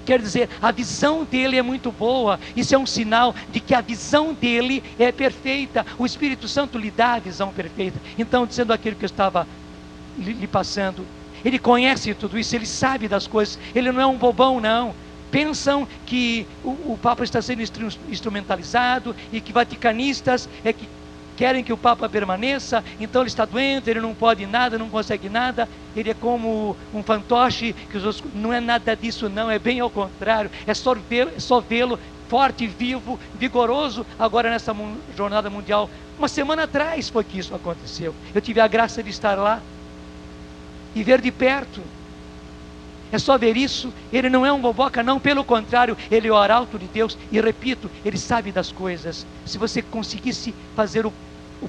Quer dizer, a visão dele é muito boa, isso é um sinal de que a visão dele é perfeita, o Espírito Santo lhe dá a visão perfeita. Então, dizendo aquilo que eu estava lhe passando, ele conhece tudo isso, ele sabe das coisas, ele não é um bobão não. Pensam que o Papa está sendo instrumentalizado e que vaticanistas que querem que o Papa permaneça, então ele está doente, ele não pode nada, não consegue nada, ele é como um fantoche, que os outros, não é nada disso não, é bem ao contrário, é só vê-lo forte, vivo, vigoroso, agora nessa Jornada Mundial. Uma semana atrás foi que isso aconteceu, eu tive a graça de estar lá, e ver de perto, É só ver isso. Ele não é um boboca, não. Pelo contrário, ele é o arauto de Deus. E repito, ele sabe das coisas. Se você conseguisse fazer o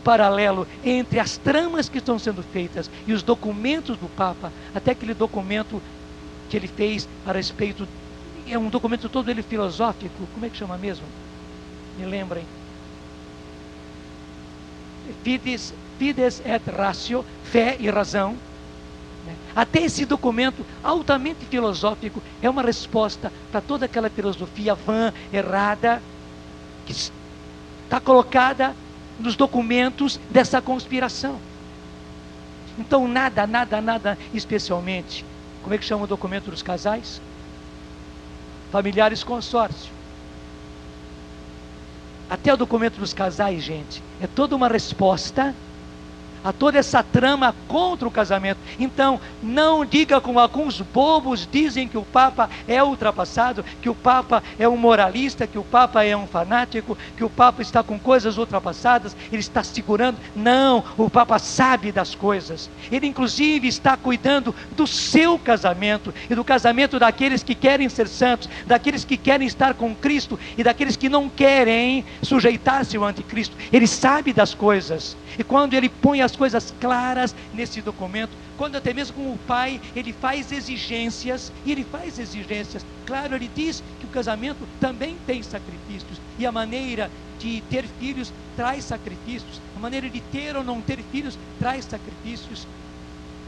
paralelo entre as tramas que estão sendo feitas e os documentos do Papa, até aquele documento que ele fez a respeito, é um documento todo ele filosófico, como é que chama mesmo? Me lembrem. Fides et ratio, fé e razão. Até esse documento altamente filosófico é uma resposta para toda aquela filosofia vã, errada, que está colocada nos documentos dessa conspiração. Então nada, especialmente, como é que chama o documento dos casais? Familiares consórcio. Até o documento dos casais, gente, é toda uma resposta a toda essa trama contra o casamento. Então, não diga como alguns bobos dizem que o Papa é ultrapassado, que o Papa é um moralista, que o Papa é um fanático, que o Papa está com coisas ultrapassadas, ele está segurando. Não, o Papa sabe das coisas. Ele inclusive está cuidando do seu casamento e do casamento daqueles que querem ser santos, daqueles que querem estar com Cristo e daqueles que não querem sujeitar-se ao anticristo. Ele sabe das coisas. E quando ele põe as coisas claras nesse documento, quando até mesmo com o pai, ele faz exigências, claro, ele diz que o casamento também tem sacrifícios, e a maneira de ter filhos traz sacrifícios, a maneira de ter ou não ter filhos traz sacrifícios.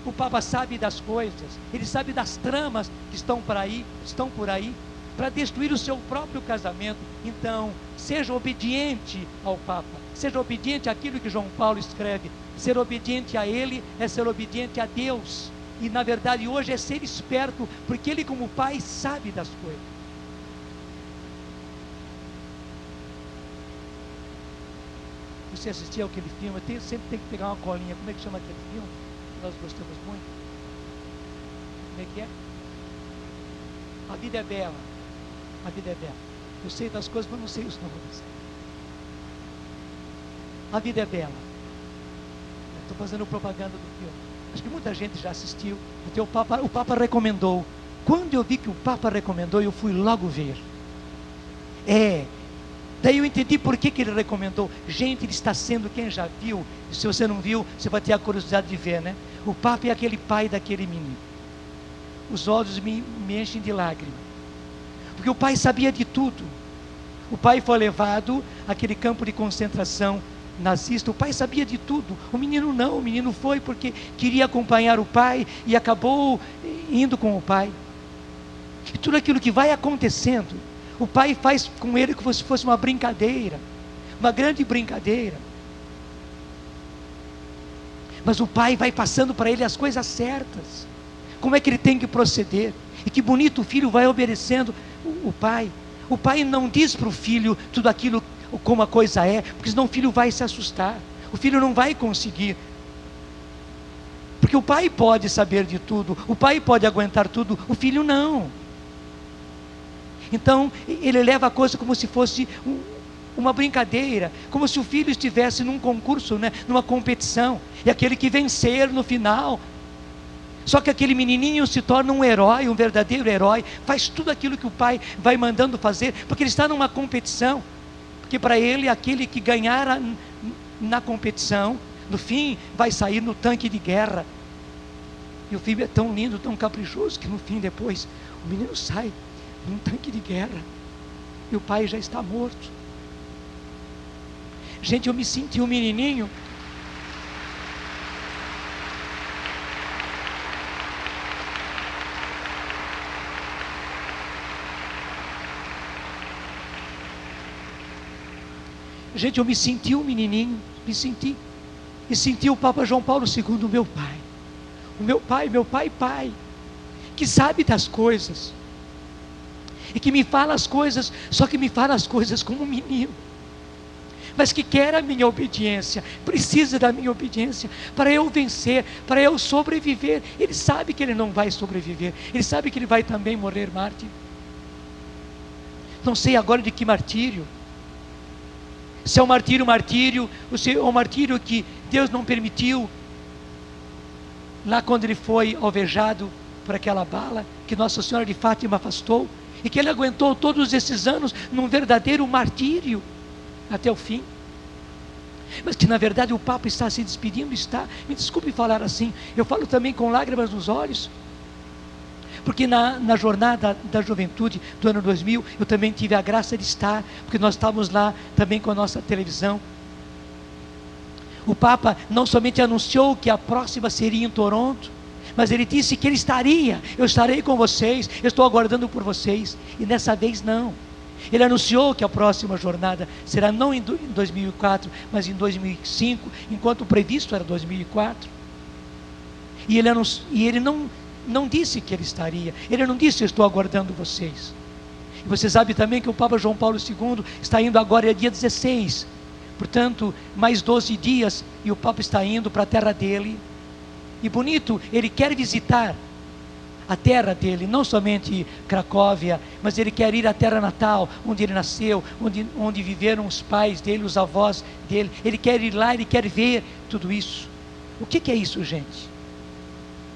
O Papa sabe das coisas, ele sabe das tramas que estão por aí, para destruir o seu próprio casamento. Então, seja obediente ao Papa, seja obediente àquilo que João Paulo escreve. Ser obediente a ele é ser obediente a Deus, e na verdade hoje é ser esperto, porque ele como pai sabe das coisas. Você assistiu aquele filme, sempre tem que pegar uma colinha, como é que chama aquele filme? Nós gostamos muito. Como é que é? A Vida é Bela. A Vida é Bela. Eu sei das coisas, mas não sei os nomes. A Vida é Bela. Estou fazendo propaganda do filme. Acho que muita gente já assistiu. O Papa recomendou. Quando eu vi que o Papa recomendou, eu fui logo ver. Daí eu entendi por que ele recomendou. Gente, ele está sendo, quem já viu, se você não viu, você vai ter a curiosidade de ver, né? O Papa é aquele pai daquele menino. Os olhos me enchem de lágrimas. Porque o pai sabia de tudo. O pai foi levado àquele campo de concentração nazista. O pai sabia de tudo. O menino não. O menino foi porque queria acompanhar o pai e acabou indo com o pai. E tudo aquilo que vai acontecendo, o pai faz com ele como se fosse uma brincadeira, uma grande brincadeira. Mas o pai vai passando para ele as coisas certas, como é que ele tem que proceder. E que bonito, o filho vai obedecendo o pai. O pai não diz para o filho tudo aquilo como a coisa é, porque senão o filho vai se assustar. O filho não vai conseguir. Porque o pai pode saber de tudo, o pai pode aguentar tudo, o filho não. Então, ele leva a coisa como se fosse uma brincadeira, como se o filho estivesse num concurso, né, numa competição, e aquele que vencer no final. Só que aquele menininho se torna um herói, um verdadeiro herói, faz tudo aquilo que o pai vai mandando fazer, porque ele está numa competição, porque para ele, aquele que ganhar na competição, no fim, vai sair no tanque de guerra. E o filho é tão lindo, tão caprichoso, que no fim, depois, o menino sai num tanque de guerra, e o pai já está morto. Gente, eu me senti um menininho. Gente, eu me senti um menininho, me senti. E senti o Papa João Paulo II, o meu pai. O meu pai, que sabe das coisas. E que me fala as coisas, só que me fala as coisas como um menino. Mas que quer a minha obediência, precisa da minha obediência, para eu vencer, para eu sobreviver. Ele sabe que ele não vai sobreviver, ele sabe que ele vai também morrer mártir. Não sei agora de que martírio. Se é um martírio, ou se é um martírio que Deus não permitiu, lá quando ele foi alvejado por aquela bala que Nossa Senhora de Fátima afastou, e que ele aguentou todos esses anos num verdadeiro martírio até o fim. Mas que na verdade o Papa está se despedindo, me desculpe falar assim, eu falo também com lágrimas nos olhos, porque na jornada da juventude do ano 2000, eu também tive a graça de estar, porque nós estávamos lá também com a nossa televisão. O Papa não somente anunciou que a próxima seria em Toronto, mas ele disse que ele estaria, eu estarei com vocês, eu estou aguardando por vocês, e dessa vez não. Ele anunciou que a próxima jornada será não em 2004, mas em 2005, enquanto o previsto era 2004. E ele não disse que ele estaria, ele não disse eu estou aguardando vocês. E você sabe também que o Papa João Paulo II está indo agora, é dia 16, portanto mais 12 dias, e o Papa está indo para a terra dele. E bonito, ele quer visitar a terra dele, não somente Cracóvia, mas ele quer ir à terra natal, onde ele nasceu, onde viveram os pais dele, os avós dele. Ele quer ir lá, ele quer ver tudo isso. O que é isso, gente?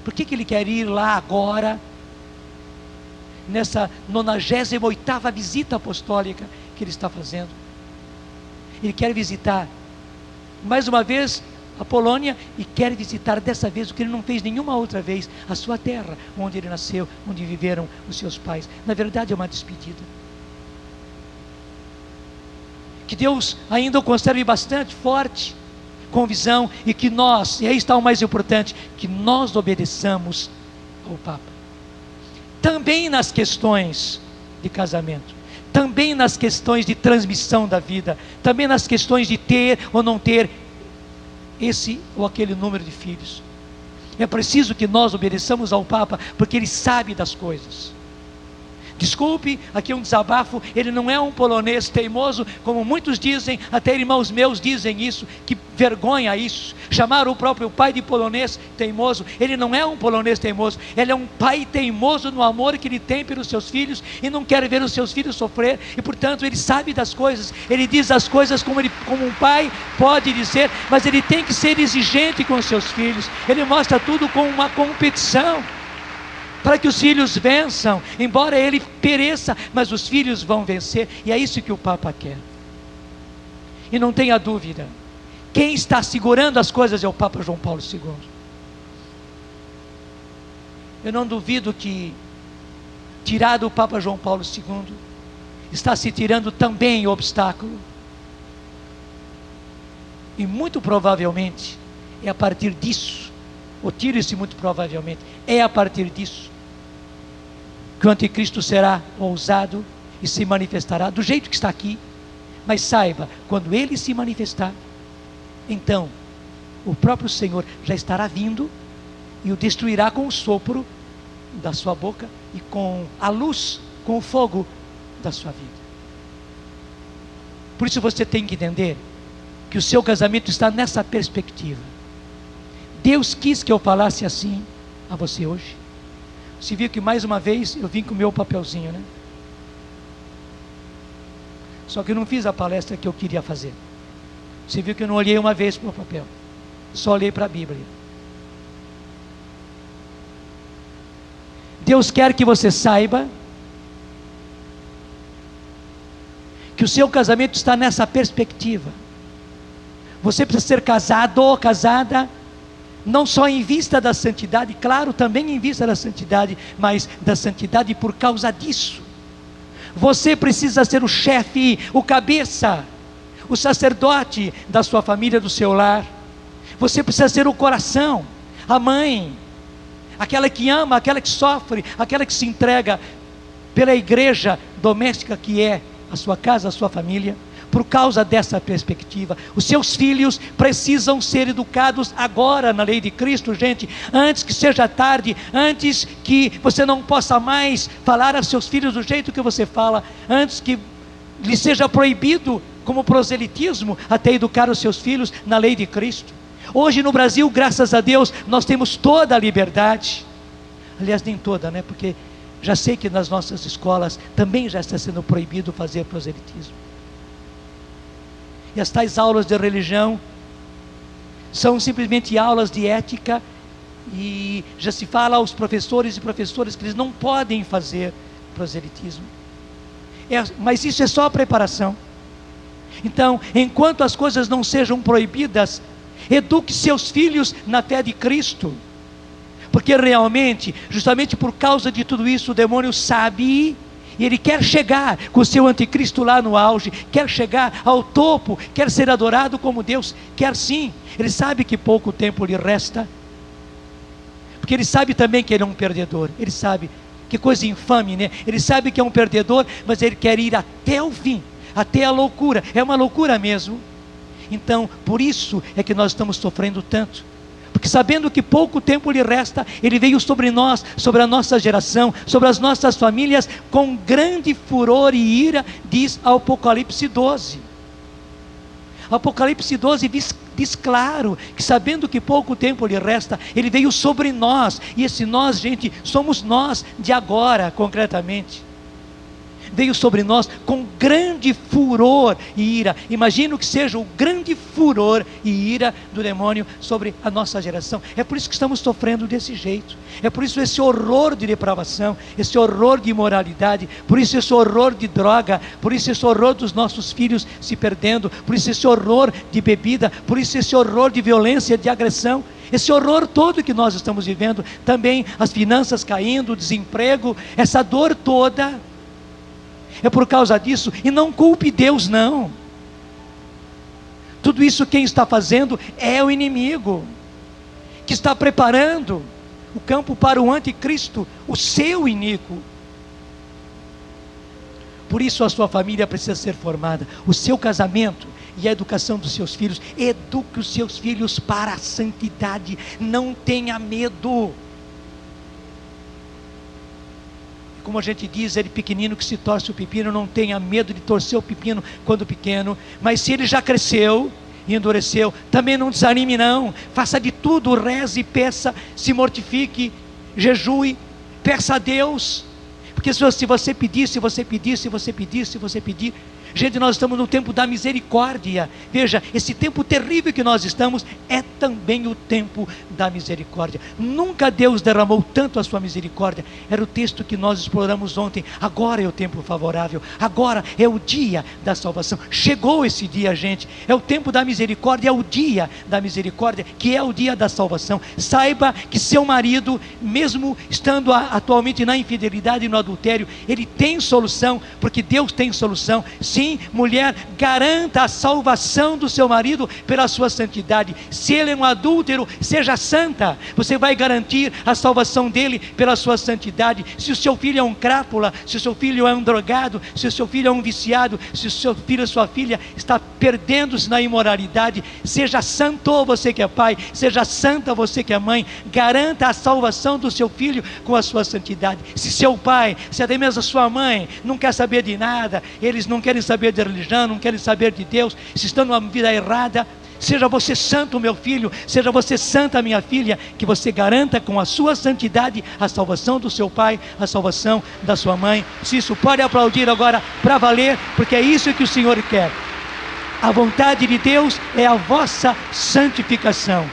Por que ele quer ir lá agora, nessa 98ª visita apostólica que ele está fazendo? Ele quer visitar, mais uma vez, a Polônia, e quer visitar dessa vez o que ele não fez nenhuma outra vez, a sua terra, onde ele nasceu, onde viveram os seus pais. Na verdade é uma despedida. Que Deus ainda o conserve bastante forte, com visão, e que nós, e aí está o mais importante, que nós obedeçamos ao Papa. Também nas questões de casamento, também nas questões de transmissão da vida, também nas questões de ter ou não ter esse ou aquele número de filhos. É preciso que nós obedeçamos ao Papa, porque ele sabe das coisas. Desculpe, aqui um desabafo, ele não é um polonês teimoso, como muitos dizem, até irmãos meus dizem isso, que vergonha isso, chamar o próprio pai de polonês teimoso. Ele não é um polonês teimoso, ele é um pai teimoso no amor que ele tem pelos seus filhos, e não quer ver os seus filhos sofrer, e portanto ele sabe das coisas, ele diz as coisas como um pai pode dizer, mas ele tem que ser exigente com os seus filhos, ele mostra tudo com uma competição, para que os filhos vençam, embora ele pereça, mas os filhos vão vencer, e é isso que o Papa quer. E não tenha dúvida, quem está segurando as coisas é o Papa João Paulo II. Eu não duvido que, tirado o Papa João Paulo II, está se tirando também o obstáculo, e muito provavelmente é a partir disso, ou tire-se muito provavelmente, é a partir disso que o anticristo será ousado e se manifestará do jeito que está aqui. Mas saiba, quando ele se manifestar, então o próprio Senhor já estará vindo e o destruirá com o sopro da sua boca e com a luz, com o fogo da sua vida. Por isso você tem que entender que o seu casamento está nessa perspectiva. Deus quis que eu falasse assim a você hoje. Você viu que mais uma vez eu vim com o meu papelzinho, né? Só que eu não fiz a palestra que eu queria fazer. Você viu que eu não olhei uma vez para o papel, só olhei para a Bíblia. Deus quer que você saiba que o seu casamento está nessa perspectiva. Você precisa ser casado ou casada, não só em vista da santidade, claro, também em vista da santidade, mas da santidade por causa disso. Você precisa ser o chefe, o cabeça, o sacerdote da sua família, do seu lar. Você precisa ser o coração, a mãe, aquela que ama, aquela que sofre, aquela que se entrega pela igreja doméstica que é a sua casa, a sua família. Por causa dessa perspectiva, os seus filhos precisam ser educados agora na lei de Cristo, gente, antes que seja tarde, antes que você não possa mais falar a seus filhos do jeito que você fala, antes que lhe seja proibido, como proselitismo, até educar os seus filhos na lei de Cristo. Hoje no Brasil, graças a Deus, nós temos toda a liberdade, aliás nem toda, né? Porque já sei que nas nossas escolas também já está sendo proibido fazer proselitismo. E as tais aulas de religião são simplesmente aulas de ética E já se fala aos professores e professoras que eles não podem fazer proselitismo. Mas isso é só a preparação. Então, enquanto as coisas não sejam proibidas, eduque seus filhos na fé de Cristo. Porque realmente, justamente por causa de tudo isso, o demônio sabe, e ele quer chegar com o seu anticristo lá no auge, quer chegar ao topo, quer ser adorado como Deus, quer sim. Ele sabe que pouco tempo lhe resta, porque ele sabe também que ele é um perdedor. Ele sabe, que coisa infame, né? Ele sabe que é um perdedor, mas ele quer ir até o fim, até a loucura. É uma loucura mesmo. Então, por isso é que nós estamos sofrendo tanto, porque sabendo que pouco tempo lhe resta, ele veio sobre nós, sobre a nossa geração, sobre as nossas famílias, com grande furor e ira, diz Apocalipse 12. Apocalipse 12 diz claro, que sabendo que pouco tempo lhe resta, ele veio sobre nós, e esse nós, gente, somos nós de agora, concretamente. Veio sobre nós com grande furor e ira. Imagino que seja o grande furor e ira do demônio sobre a nossa geração. É por isso que estamos sofrendo desse jeito. É por isso esse horror de depravação, esse horror de imoralidade, por isso esse horror de droga, por isso esse horror dos nossos filhos se perdendo, por isso esse horror de bebida, por isso esse horror de violência, de agressão. Esse horror todo que nós estamos vivendo, também as finanças caindo, o desemprego, essa dor toda, é por causa disso. E não culpe Deus, não. Tudo isso quem está fazendo é o inimigo, que está preparando o campo para o anticristo, o seu iníquo. Por isso a sua família precisa ser formada, o seu casamento e a educação dos seus filhos. Eduque os seus filhos para a santidade, não tenha medo. Como a gente diz, ele pequenino que se torce o pepino, não tenha medo de torcer o pepino quando pequeno. Mas se ele já cresceu e endureceu, também não desanime não. Faça de tudo, reze, peça, se mortifique, jejue, peça a Deus. Porque se você pedir, se você pedir, se você pedir, se você pedir, gente, nós estamos no tempo da misericórdia. Veja, esse tempo terrível que nós estamos é também o tempo da misericórdia. Nunca Deus derramou tanto a sua misericórdia. Era o texto que nós exploramos ontem. Agora é o tempo favorável, agora é o dia da salvação. Chegou esse dia, gente. É o tempo da misericórdia, é o dia da misericórdia, que é o dia da salvação. Saiba que seu marido, mesmo estando atualmente na infidelidade e no adultério, ele tem solução, porque Deus tem solução. Sim, mulher, garanta a salvação do seu marido pela sua santidade. Se ele é um adúltero, seja santa. Você vai garantir a salvação dele pela sua santidade. Se o seu filho é um crápula, se o seu filho é um drogado, se o seu filho é um viciado, se o seu filho ou sua filha está perdendo-se na imoralidade, seja santo você que é pai, seja santa você que é mãe. Garanta a salvação do seu filho com a sua santidade. Se seu pai, se até mesmo a sua mãe não quer saber de nada, eles não querem saber de religião, não querem saber de Deus, se estão numa vida errada, seja você santo, meu filho, seja você santa, minha filha, que você garanta com a sua santidade a salvação do seu pai, a salvação da sua mãe. Se isso, pode aplaudir agora para valer, porque é isso que o Senhor quer. A vontade de Deus é a vossa santificação,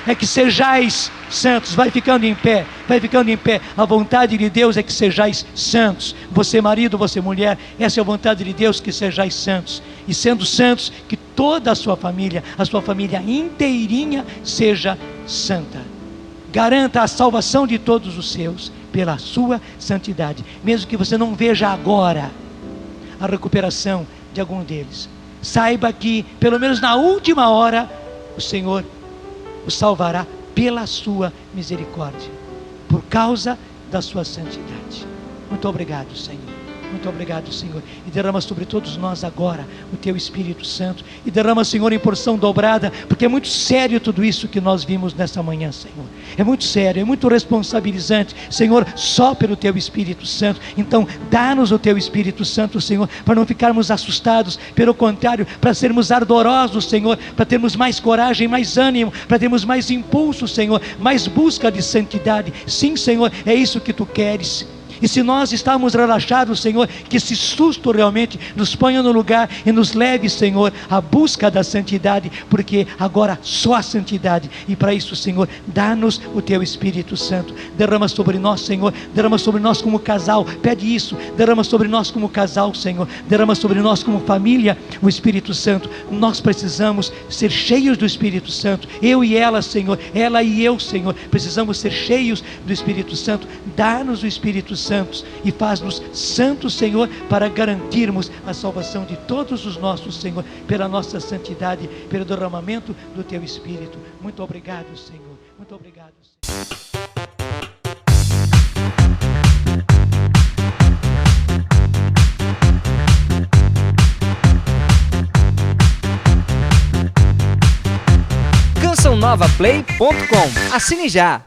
é que sejais santos. Vai ficando em pé, vai ficando em pé. A vontade de Deus é que sejais santos. Você marido, você mulher, essa é a vontade de Deus, que sejais santos. E sendo santos, que toda a sua família inteirinha seja santa. Garanta a salvação de todos os seus pela sua santidade, mesmo que você não veja agora a recuperação de algum deles. Saiba que pelo menos na última hora o Senhor o salvará pela sua misericórdia, por causa da sua santidade. Muito obrigado, Senhor. Muito obrigado, Senhor. E derrama sobre todos nós agora o Teu Espírito Santo. E derrama, Senhor, em porção dobrada, porque é muito sério tudo isso que nós vimos nessa manhã, Senhor. É muito sério, é muito responsabilizante, Senhor, só pelo Teu Espírito Santo. Então, dá-nos o Teu Espírito Santo, Senhor, para não ficarmos assustados. Pelo contrário, para sermos ardorosos, Senhor, para termos mais coragem, mais ânimo, para termos mais impulso, Senhor, mais busca de santidade. Sim, Senhor, é isso que Tu queres. E se nós estamos relaxados, Senhor, que esse susto realmente nos ponha no lugar e nos leve, Senhor, à busca da santidade, porque agora só a santidade. E para isso, Senhor, dá-nos o Teu Espírito Santo. Derrama sobre nós, Senhor, derrama sobre nós como casal, pede isso, derrama sobre nós como casal, Senhor, derrama sobre nós como família o Espírito Santo. Nós precisamos ser cheios do Espírito Santo, eu e ela, Senhor, ela e eu, Senhor, precisamos ser cheios do Espírito Santo. Dá-nos o Espírito Santo e faz-nos santos, Senhor, para garantirmos a salvação de todos os nossos, Senhor, pela nossa santidade, pelo derramamento do Teu Espírito. Muito obrigado, Senhor, muito obrigado, Senhor. CançãoNovaPlay.com. Assine já!